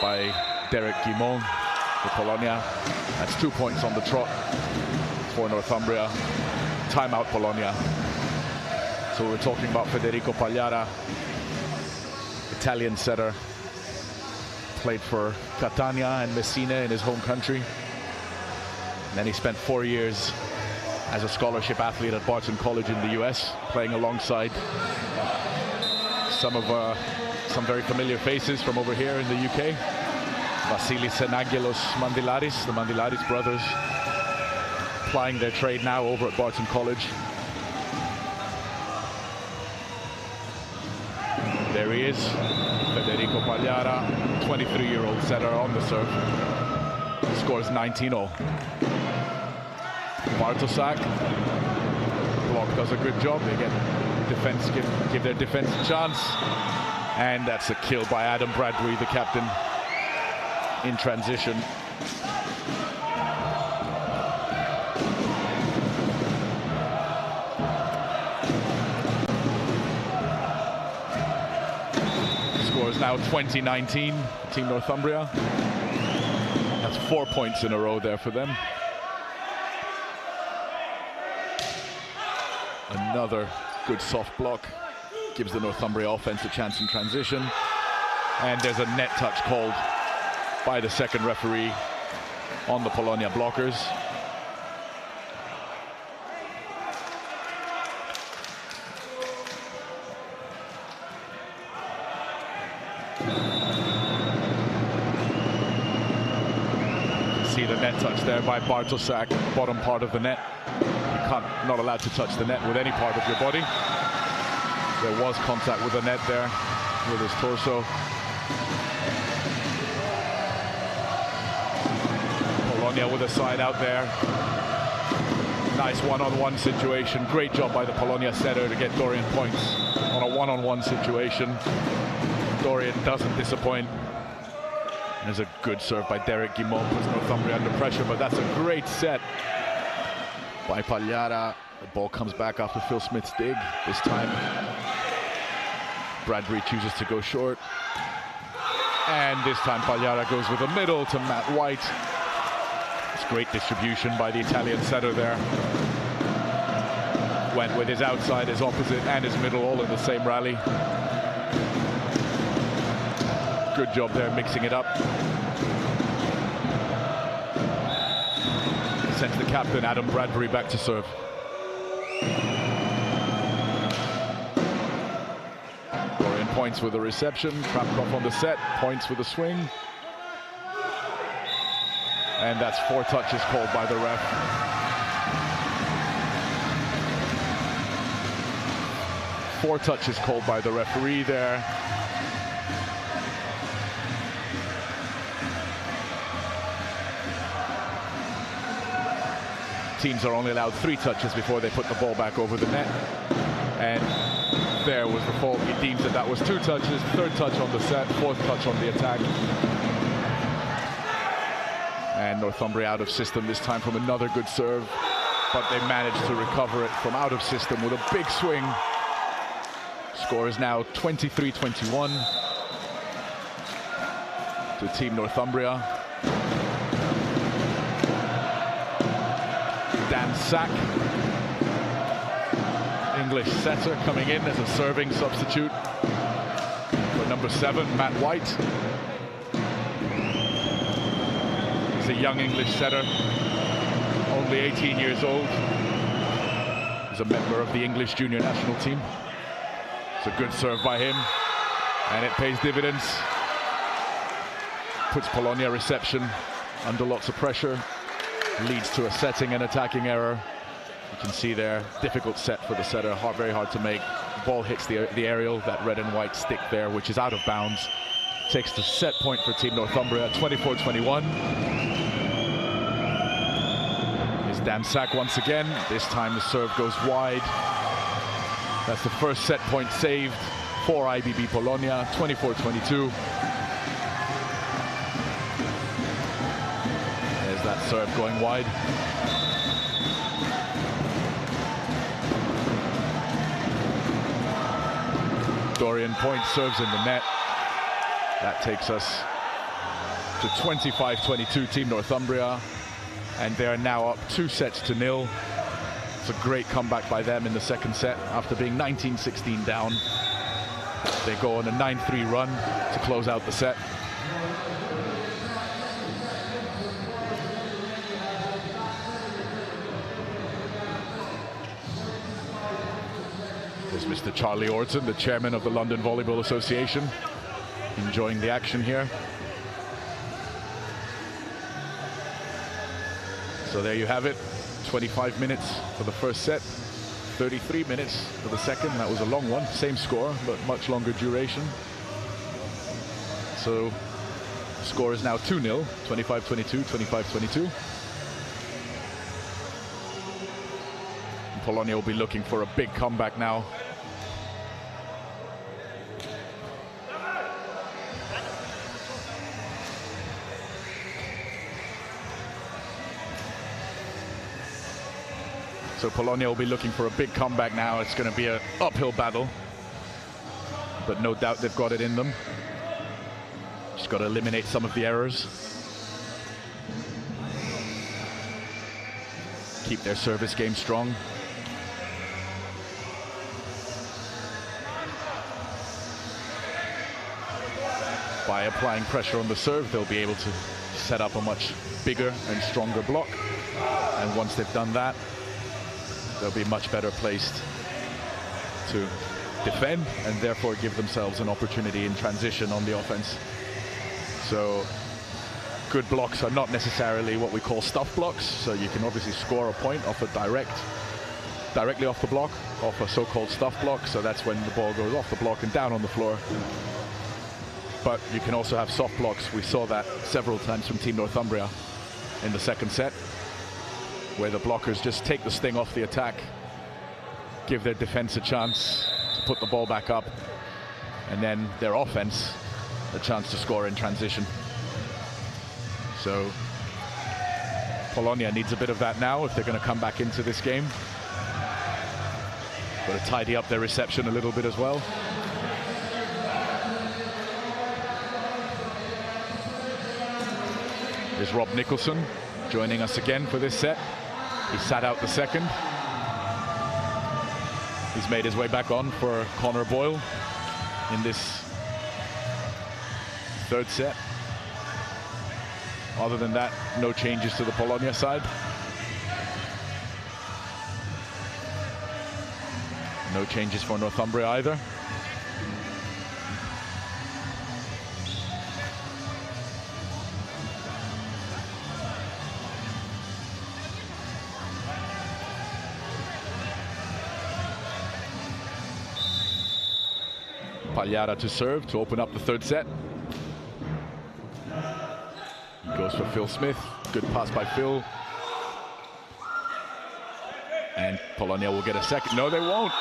by Derek Guimond for Polonia. That's 2 points on the trot for Northumbria. Timeout Polonia. So we're talking about Federico Pagliara. Italian setter. Played for Catania and Messina in his home country. And then he spent 4 years as a scholarship athlete at Barton College in the US, playing alongside some very familiar faces from over here in the UK. Vasilis and Angelos Mandilaris, the Mandilaris brothers, plying their trade now over at Barton College. There he is, Federico Pagliara, 23-year-old setter on the serve. Scores 19-0. Bartosak, block does a good job. They get defense, give their defense a chance. And that's a kill by Adam Bradbury, the captain, in transition. Scores now 20-19, Team Northumbria. That's 4 points in a row there for them. Another good soft block. Gives the Northumbria offense a chance in transition. And there's a net touch called by the second referee on the Polonia blockers. See the net touch there by Bartosak, bottom part of the net. Not allowed to touch the net with any part of your body. There was contact with the net there, with his torso. Polonia with a side out there. Nice one-on-one situation. Great job by the Polonia setter to get Dorian points on a one-on-one situation. Dorian doesn't disappoint. There's a good serve by Derek Guimont, puts Northumbria under pressure, but that's a great set by Pagliara. The ball comes back after Phil Smith's dig. This time, Bradbury chooses to go short. And this time, Pagliara goes with the middle to Matt White. It's great distribution by the Italian setter there. Went with his outside, his opposite, and his middle all in the same rally. Good job there, mixing it up. Sends the captain, Adam Bradbury, back to serve. Dorian points with the reception. Krapkov on the set, points with the swing. And that's 4 touches called by the ref. Four touches called by the referee there. Teams are only allowed 3 touches before they put the ball back over the net. And there was the fault. He deems that that was 2 touches, 3rd touch on the set, 4th touch on the attack. And Northumbria out of system this time from another good serve, but they managed to recover it from out of system with a big swing. Score is now 23-21 to Team Northumbria. Dan Sack, English setter, coming in as a serving substitute for number 7, Matt White. He's a young English setter, only 18 years old. He's a member of the English junior national team. It's a good serve by him, and it pays dividends. Puts Polonia reception under lots of pressure. Leads to a setting and attacking error. You can see there, difficult set for the setter, very hard to make. Ball hits the aerial, that red and white stick there, which is out of bounds. Takes the set point for Team Northumbria, 24-21. Here's Dan Sack once again. This time the serve goes wide. That's the first set point saved for IBB Polonia, 24-22. That serve going wide. Dorian Point serves in the net. That takes us to 25-22 Team Northumbria, and they are now up 2-0. It's a great comeback by them in the second set after being 19-16 down. They go on a 9-3 run to close out the set. There's Mr. Charlie Orton, the chairman of the London Volleyball Association, enjoying the action here. So there you have it, 25 minutes for the first set, 33 minutes for the second. That was a long one, same score, but much longer duration. So the score is now 2-0, 25-22, 25-22. Polonia will be looking for a big comeback now. So Polonia will be looking for a big comeback now. It's going to be an uphill battle, but no doubt they've got it in them. Just got to eliminate some of the errors. Keep their service game strong. By applying pressure on the serve, they'll be able to set up a much bigger and stronger block. And once they've done that, they'll be much better placed to defend and therefore give themselves an opportunity in transition on the offense. So good blocks are not necessarily what we call stuff blocks. So you can obviously score a point off a directly off the block, off a so-called stuff block. So that's when the ball goes off the block and down on the floor. But you can also have soft blocks. We saw that several times from Team Northumbria in the second set, where the blockers just take the sting off the attack, give their defense a chance to put the ball back up, and then their offense a chance to score in transition. So Polonia needs a bit of that now if they're going to come back into this game. Got to tidy up their reception a little bit as well. There's Rob Nicholson joining us again for this set. He sat out the second. He's made his way back on for Connor Boyle in this third set. Other than that, no changes to the Polonia side. No changes for Northumbria either. Pagliara to serve to open up the third set. He goes for Phil Smith. Good pass by Phil. And Polonia will get a second. No, they won't.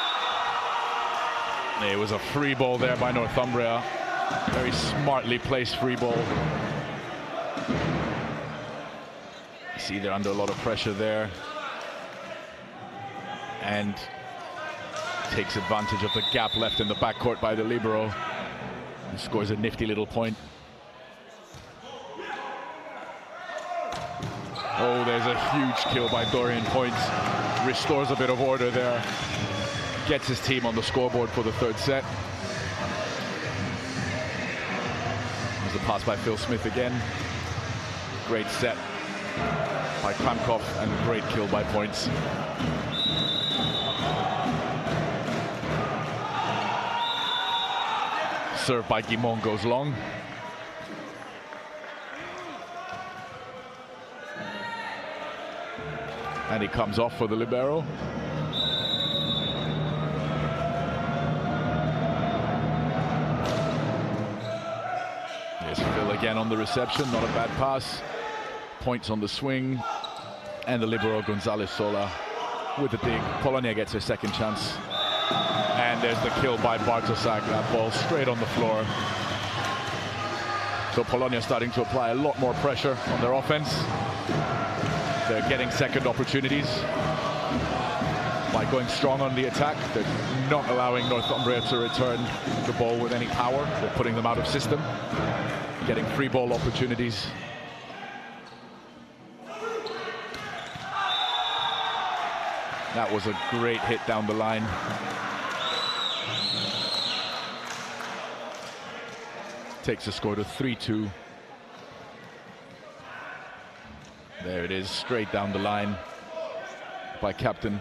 It was a free ball there by Northumbria. Very smartly placed free ball. You see they're under a lot of pressure there. And takes advantage of the gap left in the backcourt by the libero and scores a nifty little point. Oh, there's a huge kill by Dorian Points. Restores a bit of order there. Gets his team on the scoreboard for the third set. There's a pass by Phil Smith again. Great set by Kramkov and a great kill by Points. Serve by Guimond goes long. And he comes off for the libero. There's Phil again on the reception, not a bad pass. Points on the swing. And the libero Gonzalez Sola with the dig. Polonia gets her second chance. And there's the kill by Bartosak, that ball straight on the floor. So Polonia starting to apply a lot more pressure on their offense. They're getting second opportunities by going strong on the attack. They're not allowing Northumbria to return the ball with any power. They're putting them out of system, getting free ball opportunities. That was a great hit down the line. takes the score to 3-2. There it is, straight down the line by captain.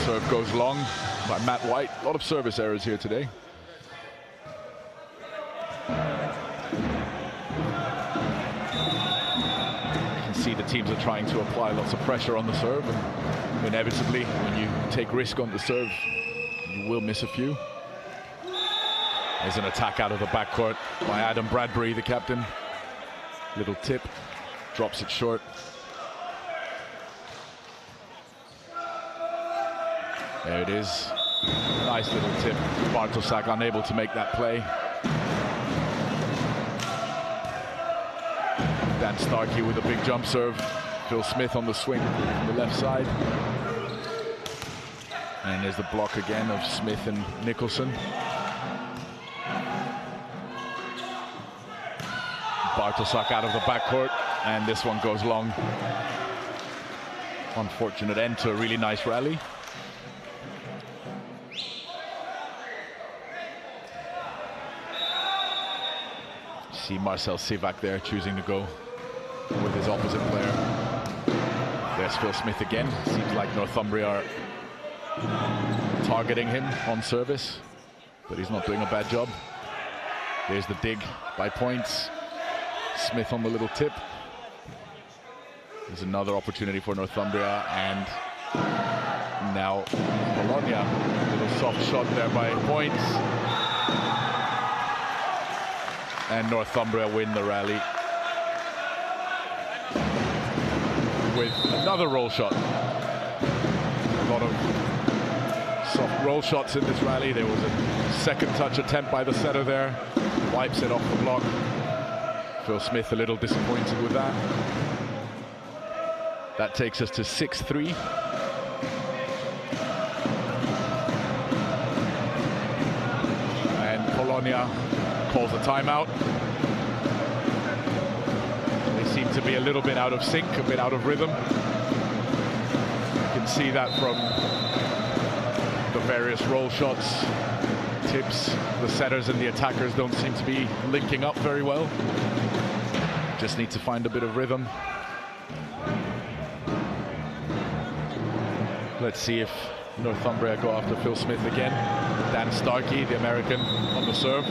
Serve goes long by Matt White. A lot of service errors here today. You can see the teams are trying to apply lots of pressure on the serve, and inevitably, when you take risk on the serve, you will miss a few. There's an attack out of the backcourt by Adam Bradbury, the captain. Little tip, drops it short. There it is. Nice little tip. Bartosak unable to make that play. Dan Starkey with a big jump serve. Phil Smith on the swing on the left side. And there's the block again of Smith and Nicholson. Bartosak out of the backcourt, and this one goes long. Unfortunate end to a really nice rally. See Marcel Sivak there choosing to go with his opposite player. There's Phil Smith again. Seems like Northumbria are targeting him on service, but he's not doing a bad job. There's the dig by Points. Smith on the little tip. There's another opportunity for Northumbria, and now Polonia. Little soft shot there by Points. And Northumbria win the rally with another roll shot. A lot of soft roll shots in this rally. There was a second touch attempt by the setter there. Wipes it off the block. Phil Smith a little disappointed with that. That takes us to 6-3. And Polonia calls a timeout. They seem to be a little bit out of sync, a bit out of rhythm. You can see that from the various roll shots, tips. The setters and the attackers don't seem to be linking up very well. Just need to find a bit of rhythm. Let's see if Northumbria go after Phil Smith again. Dan Starkey, the American, on the serve.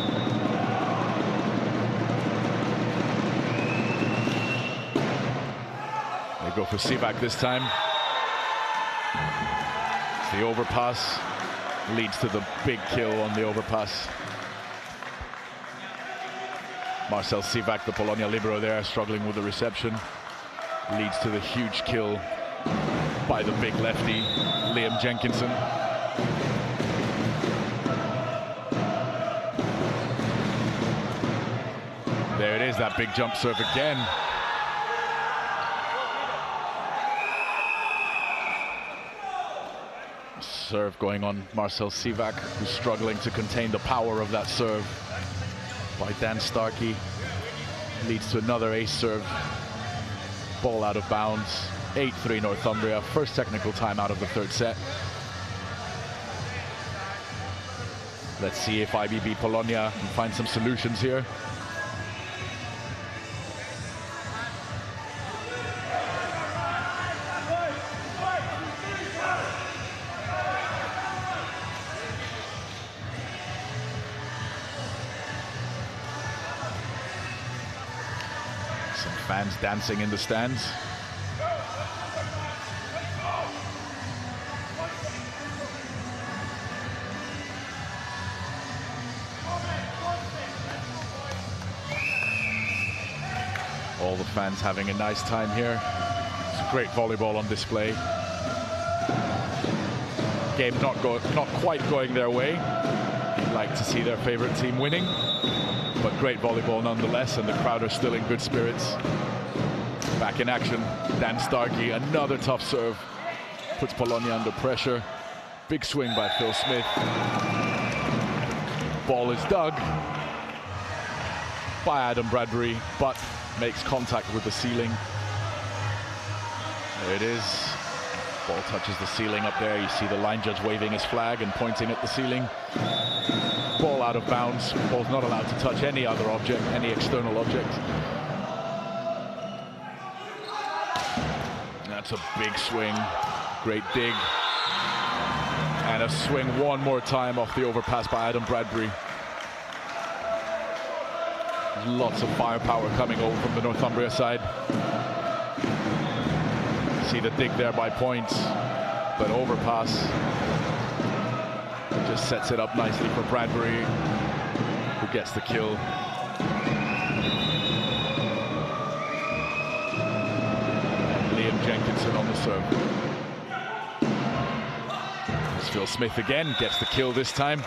They go for Sivak this time. The overpass leads to the big kill on the overpass. Marcel Sivak, the Polonia libero there, struggling with the reception. Leads to the huge kill by the big lefty, Liam Jenkinson. There it is, that big jump serve again. Serve going on Marcel Sivak, who's struggling to contain the power of that serve by Dan Starkey. Leads to another ace serve. Ball out of bounds. 8-3 Northumbria. First technical time out of the third set. Let's see if IBB Polonia can find some solutions here. Some fans dancing in the stands. All the fans having a nice time here. It's great volleyball on display. Game not quite going their way. You'd like to see their favorite team winning, but great volleyball nonetheless, and the crowd are still in good spirits. Back in action, Dan Starkey, another tough serve. Puts Polonia under pressure. Big swing by Phil Smith. Ball is dug by Adam Bradbury, but makes contact with the ceiling. There it is. Ball touches the ceiling up there. You see the line judge waving his flag and pointing at the ceiling. Ball out of bounds. Ball's not allowed to touch any other object, any external object. That's a big swing. Great dig. And a swing one more time off the overpass by Adam Bradbury. Lots of firepower coming over from the Northumbria side. See the dig there by Points, but overpass just sets it up nicely for Bradbury, who gets the kill. And Liam Jenkinson on the serve. It's Phil Smith again, gets the kill this time.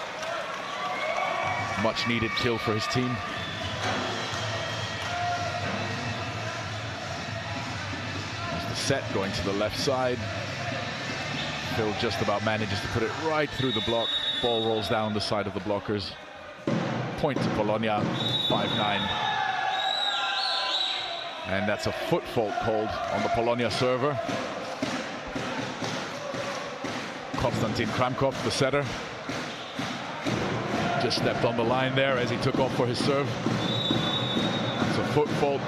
Much needed kill for his team. Set going to the left side. Phil just about manages to put it right through the block. Ball rolls down the side of the blockers. Point to Polonia, 5-9. And that's a foot fault called on the Polonia server. Konstantin Kramkov, the setter, just stepped on the line there as he took off for his serve. It's a foot fault.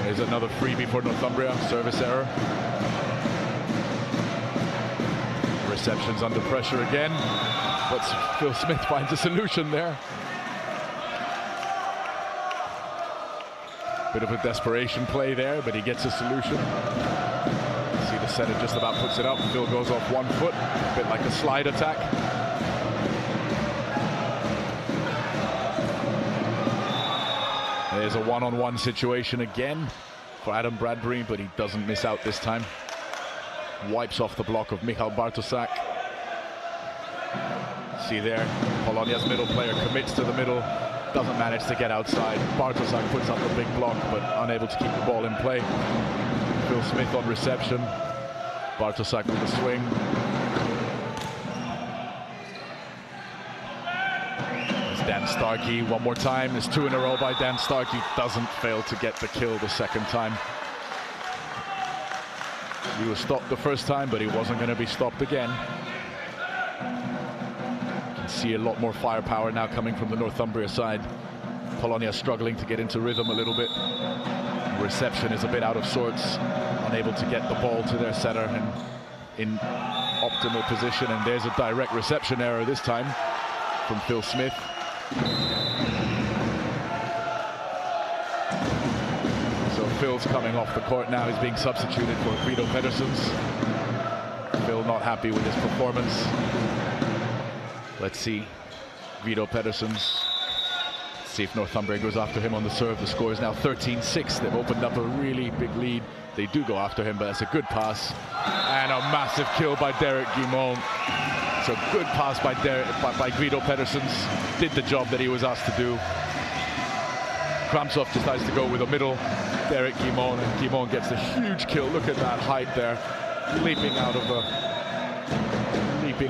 There's another freebie for Northumbria, service error. Reception's under pressure again, but Phil Smith finds a solution there. Bit of a desperation play there, but he gets a solution. See the setter just about puts it up. Phil goes off 1 foot, a bit like a slide attack. There's a one-on-one situation again for Adam Bradbury, but he doesn't miss out this time. Wipes off the block of Michal Bartosak. See there, Polonia's middle player commits to the middle, doesn't manage to get outside. Bartosak puts up a big block, but unable to keep the ball in play. Phil Smith on reception. Bartosak with the swing. Dan Starkey one more time. There's 2 in a row by Dan Starkey. Doesn't fail to get the kill the second time. He was stopped the first time, but he wasn't going to be stopped again. You can see a lot more firepower now coming from the Northumbria side. Polonia struggling to get into rhythm a little bit. Reception is a bit out of sorts. Unable to get the ball to their setter and in optimal position. And there's a direct reception error this time from Phil Smith. So Phil's coming off the court now. He's being substituted for Guido Pedersens. Phil not happy with his performance. Let's see Guido Pedersens. See if Northumbria goes after him on the serve. The score is now 13-6. They've opened up a really big lead. They do go after him, but that's a good pass. And a massive kill by Derek Guimond. So good pass by Guido Pedersens. Did the job that he was asked to do. Kramsov decides to go with a middle. Derek Guimond, and Guimond gets a huge kill. Look at that height there. Leaping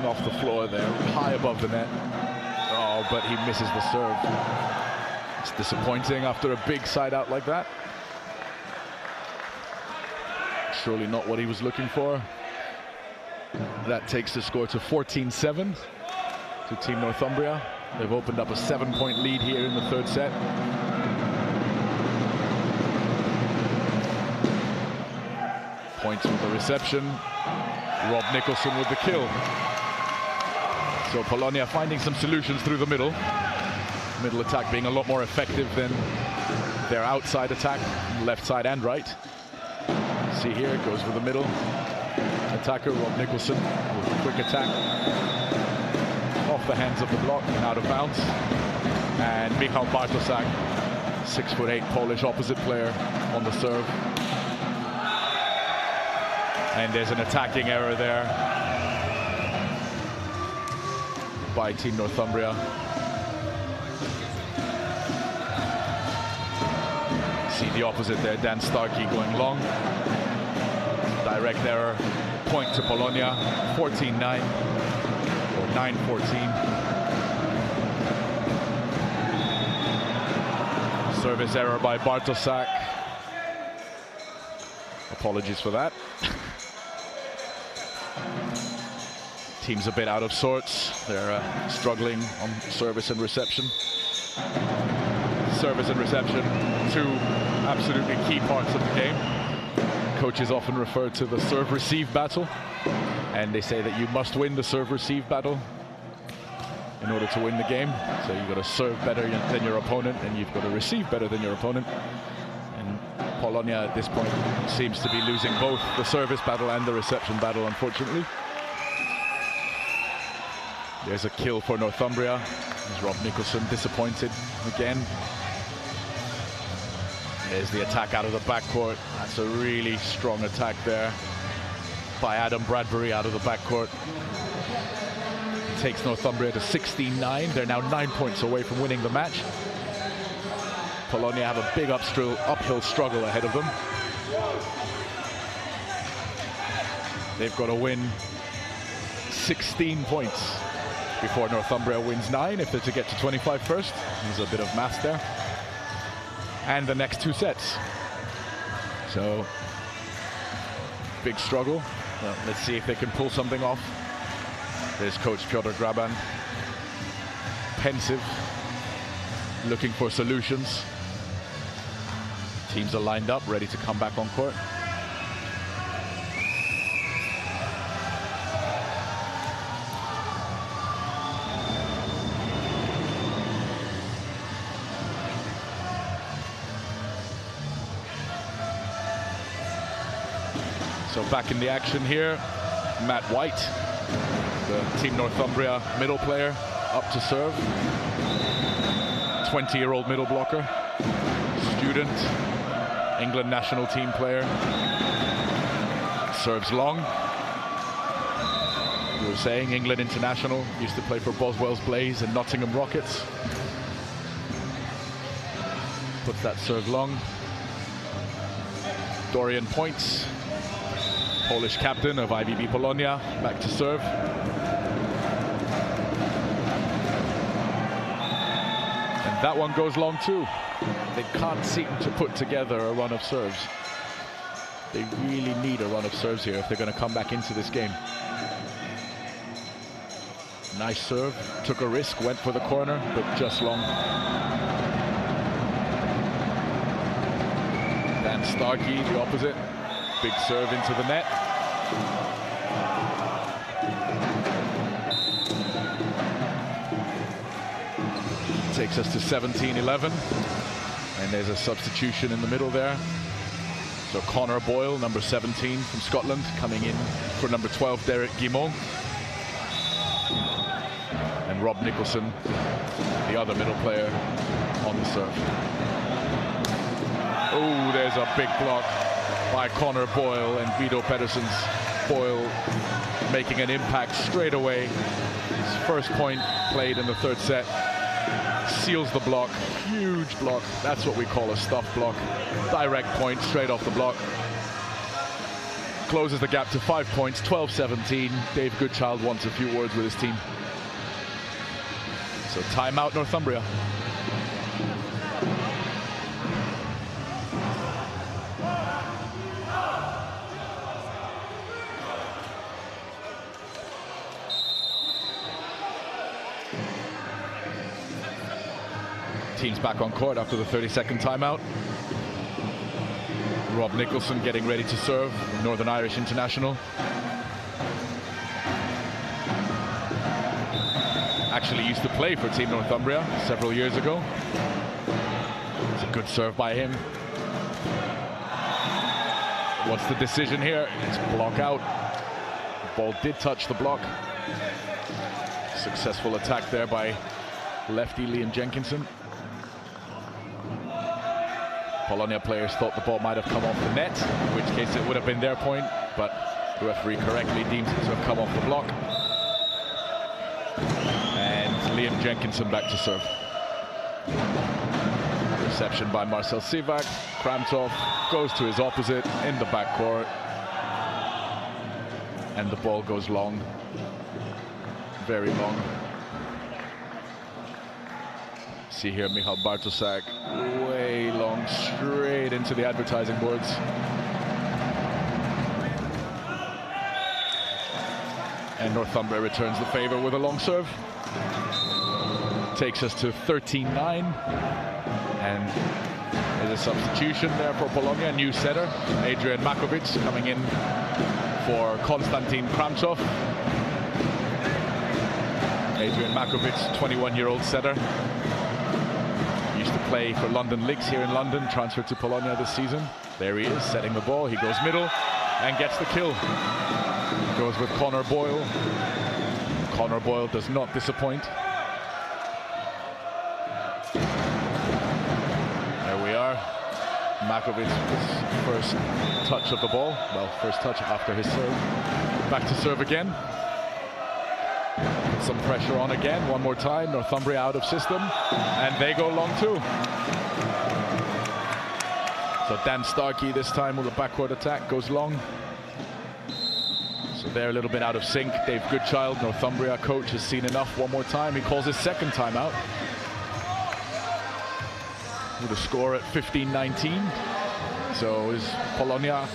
off the floor there, high above the net. Oh, but he misses the serve. It's disappointing after a big side out like that. Surely not what he was looking for. That takes the score to 14-7 to Team Northumbria. They've opened up a 7-point lead here in the third set. Points with the reception. Rob Nicholson with the kill. So Polonia finding some solutions through the middle. Middle attack being a lot more effective than their outside attack, left side and right. See here, it goes with the middle. Attacker Rob Nicholson with a quick attack. Off the hands of the block and out of bounds. And Michal Bartosak, 6'8" Polish opposite player on the serve. And there's an attacking error there by Team Northumbria. See the opposite there, Dan Starkey going long. Direct error, point to Polonia, 14-9 or 9-14. Service error by Bartosak. Apologies for that. Team's a bit out of sorts. They're struggling on service and reception. Service and reception, two absolutely key parts of the game. Coaches often refer to the serve-receive battle, and they say that you must win the serve-receive battle in order to win the game. So you've got to serve better than your opponent, and you've got to receive better than your opponent. And Polonia at this point seems to be losing both the service battle and the reception battle, unfortunately. There's a kill for Northumbria. There's Rob Nicholson disappointed again. There's the attack out of the backcourt. That's a really strong attack there by Adam Bradbury out of the backcourt. Takes Northumbria to 16-9. They're now 9 points away from winning the match. Polonia have a big uphill struggle ahead of them. They've got to win 16 points before Northumbria wins 9 if they're to get to 25 first. There's a bit of math there. And the next 2 sets. So, big struggle. Well, let's see if they can pull something off. There's coach Piotr Graban, pensive, looking for solutions. Teams are lined up, ready to come back on court. So back in the action here, Matt White, the Team Northumbria middle player, up to serve. 20-year-old middle blocker, student, England national team player. Serves long. We were saying England international, used to play for Boswell's Blaze and Nottingham Rockets. Puts that serve long. Dorian Points, Polish captain of IBB Polonia, back to serve. And that one goes long too. They can't seem to put together a run of serves. They really need a run of serves here if they're going to come back into this game. Nice serve, took a risk, went for the corner, but just long. Dan Starkey, the opposite. Big serve into the net. Takes us to 17-11. And there's a substitution in the middle there. So Connor Boyle, number 17 from Scotland, coming in for number 12, Derek Guimont. And Rob Nicholson, the other middle player, on the serve. Oh, there's a big block by Connor Boyle, and Vito Pedersen's Boyle making an impact straight away. His first point played in the third set. Seals the block, huge block. That's what we call a stuff block. Direct point, straight off the block. Closes the gap to 5 points, 12-17. Dave Goodchild wants a few words with his team. So timeout Northumbria. Team's back on court after the 30-second timeout. Rob Nicholson getting ready to serve, Northern Irish international. Actually used to play for Team Northumbria several years ago. It's a good serve by him. What's the decision here? It's block out. The ball did touch the block. Successful attack there by lefty Liam Jenkinson. Polonia players thought the ball might have come off the net, in which case it would have been their point, but the referee correctly deems it to have come off the block. And Liam Jenkinson back to serve. Reception by Marcel Sivak. Kramtov goes to his opposite in the backcourt. And the ball goes long. Very long. See here, Michal Bartosak, way long, straight into the advertising boards. And Northumbria returns the favor with a long serve. Takes us to 13-9. And there's a substitution there for Polonia, new setter. Adrian Makovic coming in for Konstantin Kramchov. Adrian Makovic, 21-year-old setter. Used to play for London Licks here in London, transferred to Polonia this season. There he is, setting the ball. He goes middle and gets the kill. Goes with Connor Boyle. Connor Boyle does not disappoint. There we are. Makovic's first touch of the ball. Well, first touch after his serve. Back to serve again. Put some pressure on again. One more time. Northumbria out of system. And they go long too. So Dan Starkey this time with a backward attack goes long. So they're a little bit out of sync. Dave Goodchild, Northumbria coach, has seen enough. One more time. He calls his second timeout. With a score at 15-19. So is Polonia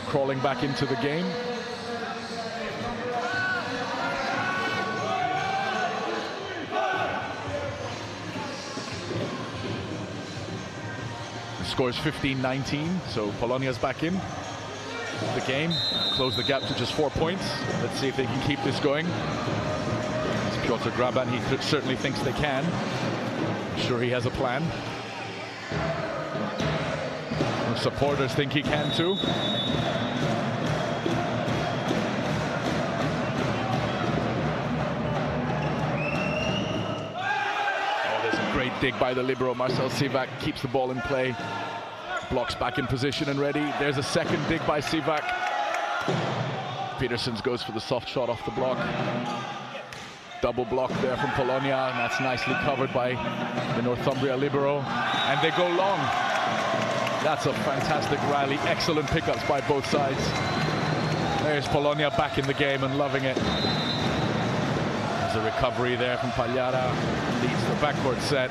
crawling back into the game? The score is 15-19, so Polonia's back in the game. Close the gap to just 4 points. Let's see if they can keep this going. It's Piotr Graban, he certainly thinks they can. I'm sure he has a plan. The supporters think he can too. Oh, there's a great dig by the libero. Marcel Sivak keeps the ball in play. Blocks back in position and ready. There's a second dig by Sivak. Petersons goes for the soft shot off the block. Double block there from Polonia, and that's nicely covered by the Northumbria libero. And they go long. That's a fantastic rally. Excellent pickups by both sides. There's Polonia back in the game and loving it. There's a recovery there from Pagliara. Leads the backcourt set,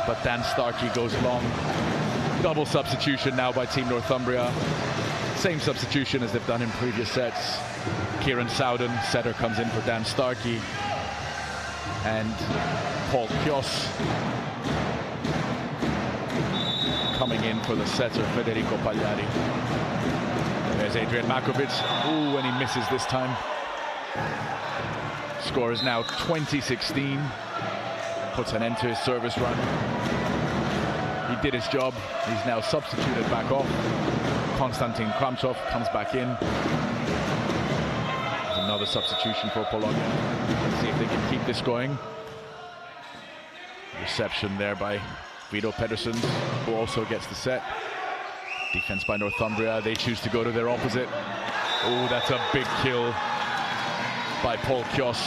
but Dan Starkey goes long. Double substitution now by Team Northumbria. Same substitution as they've done in previous sets. Kieran Sowden, setter, comes in for Dan Starkey. And Paul Kjos coming in for the setter, Federico Pagliari. There's Adrian Makovic. Ooh, and he misses this time. Score is now 20-16. Puts an end to his service run. He did his job. He's now substituted back off. Konstantin Kramchov comes back in. There's another substitution for Polonia. Let's see if they can keep this going. Reception there by Vito Pedersen, who also gets the set. Defense by Northumbria. They choose to go to their opposite. Oh, that's a big kill by Paul Kjos.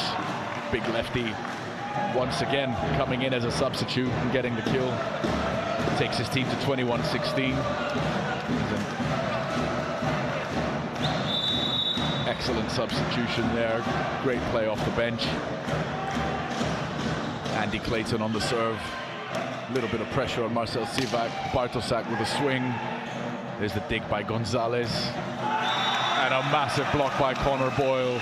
Big lefty. Once again, coming in as a substitute and getting the kill. Takes his team to 21-16. Excellent substitution there. Great play off the bench. Andy Clayton on the serve. A little bit of pressure on Marcel Sivak. Bartosak with a swing. There's the dig by Gonzalez. And a massive block by Connor Boyle.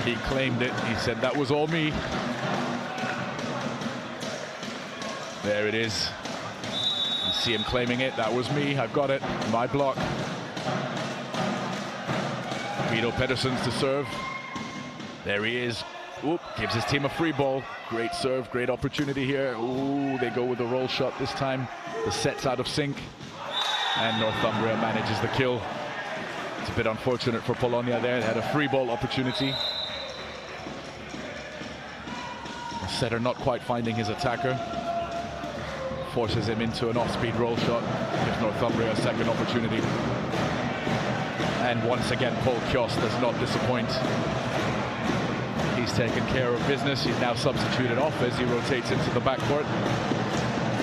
He claimed it. He said, that was all me. There it is. You see him claiming it. That was me. I've got it. My block. Vito Pedersens to serve. There he is. Oop, gives his team a free ball. Great serve, great opportunity here. Ooh, they go with a roll shot this time. The set's out of sync. And Northumbria manages the kill. It's a bit unfortunate for Polonia there. They had a free ball opportunity. The setter not quite finding his attacker. Forces him into an off-speed roll shot. Gives Northumbria a second opportunity. And once again, Paul Kjos does not disappoint. He's taken care of business. He's now substituted off as he rotates into the backcourt.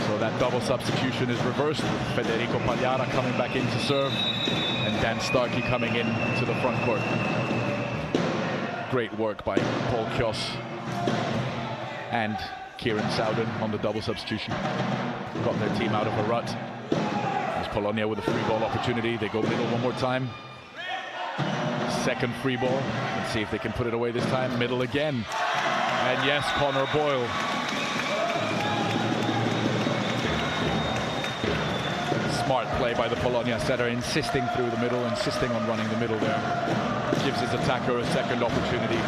So that double substitution is reversed, with Federico Pagliara coming back in to serve, and Dan Starkey coming in to the front court. Great work by Paul Kjos and Kieran Sowden on the double substitution. Got their team out of a rut. Here's Polonia with a free ball opportunity. They go middle one more time. Second free ball. Let's see if they can put it away this time. Middle again. And yes, Connor Boyle. Smart play by the Polonia setter, insisting through the middle, insisting on running the middle there. Gives his attacker a second opportunity.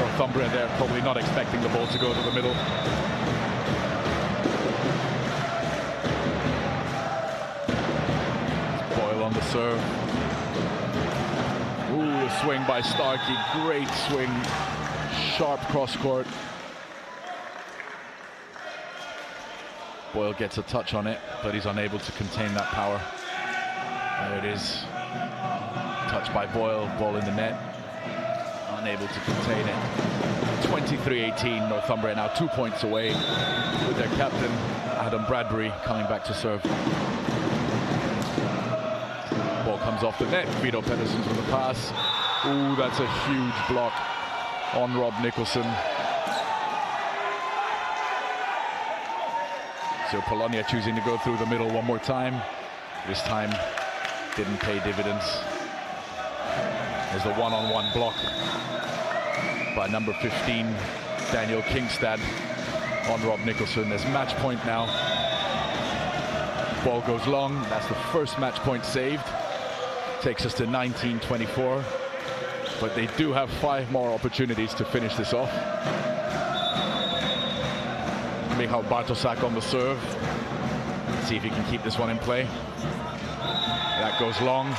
Northumbria there, probably not expecting the ball to go to the middle. Boyle on the serve. Ooh, a swing by Starkey, great swing. Sharp cross court. Boyle gets a touch on it, but he's unable to contain that power. There it is. Touch by Boyle, ball in the net. Unable to contain it. 23-18, Northumbria now 2 points away with their captain, Adam Bradbury, coming back to serve. Ball comes off the net. Vito Pedersen's with the pass. Ooh, that's a huge block on Rob Nicholson. So Polonia choosing to go through the middle one more time. This time didn't pay dividends. There's the one-on-one block by number 15, Daniel Kingstad, on Rob Nicholson. There's match point now. Ball goes long. That's the first match point saved. Takes us to 19-24. But they do have 5 more opportunities to finish this off. Michał Bartoszak on the serve. Let's see if he can keep this one in play. That goes long.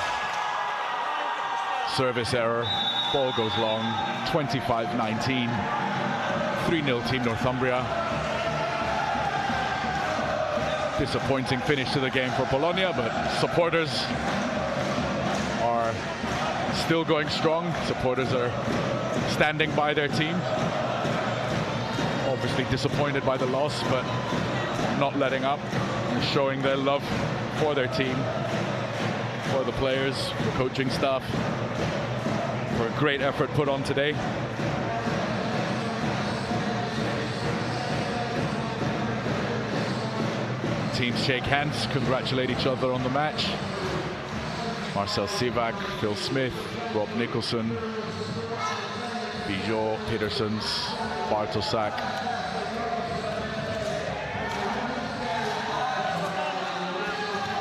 Service error. Ball goes long. 25-19. 3-0 Team Northumbria. Disappointing finish to the game for Polonia, but supporters are still going strong. Supporters are standing by their team. Obviously disappointed by the loss, but not letting up and showing their love for their team, for the players, the coaching staff, for a great effort put on today. Teams shake hands, congratulate each other on the match. Marcel Sivak, Phil Smith, Rob Nicholson, Bijot, Petersens, Bartoszak.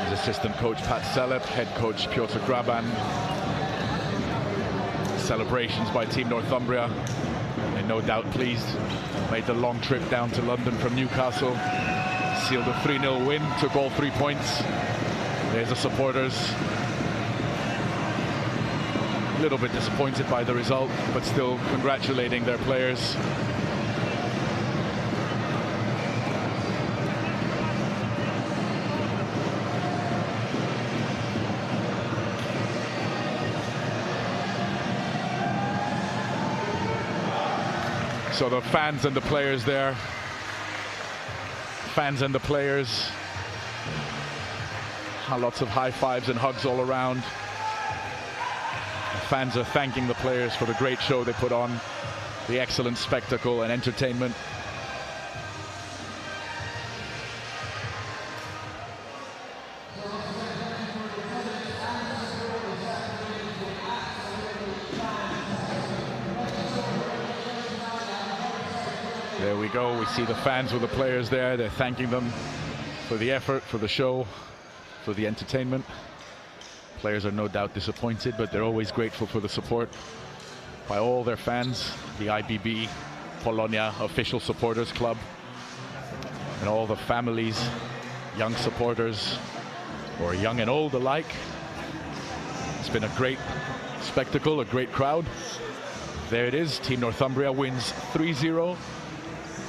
His assistant coach Pat Selep, head coach Piotr Graban. Celebrations by Team Northumbria. They're no doubt pleased. Made the long trip down to London from Newcastle. Sealed a 3-0 win, took all 3 points. There's the supporters. A little bit disappointed by the result, but still congratulating their players. So the fans and the players there. Fans and the players. Lots of high fives and hugs all around. Fans are thanking the players for the great show they put on, the excellent spectacle and entertainment. There we go. We see the fans with the players there. They're thanking them for the effort, for the show, for the entertainment. Players are no doubt disappointed, but they're always grateful for the support by all their fans, the IBB Polonia official supporters club, and all the families, young supporters, or young and old alike. It's been a great spectacle, a great crowd. There it is. Team Northumbria wins 3-0,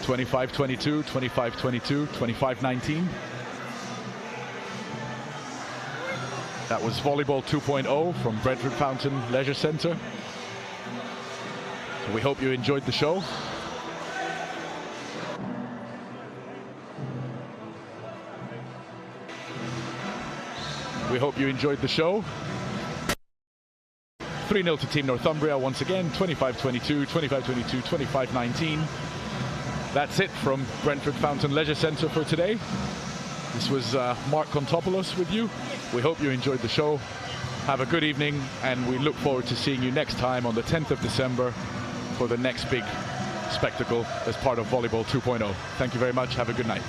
25-22, 25-22, 25-19. That was Volleyball 2.0 from Brentford Fountain Leisure Centre. So we hope you enjoyed the show. We hope you enjoyed the show. 3-0 to Team Northumbria once again, 25-22, 25-22, 25-19. That's it from Brentford Fountain Leisure Centre for today. This was Mark Kontopoulos with you. We hope you enjoyed the show. Have a good evening, and we look forward to seeing you next time on the 10th of December for the next big spectacle as part of Volleyball 2.0. Thank you very much. Have a good night.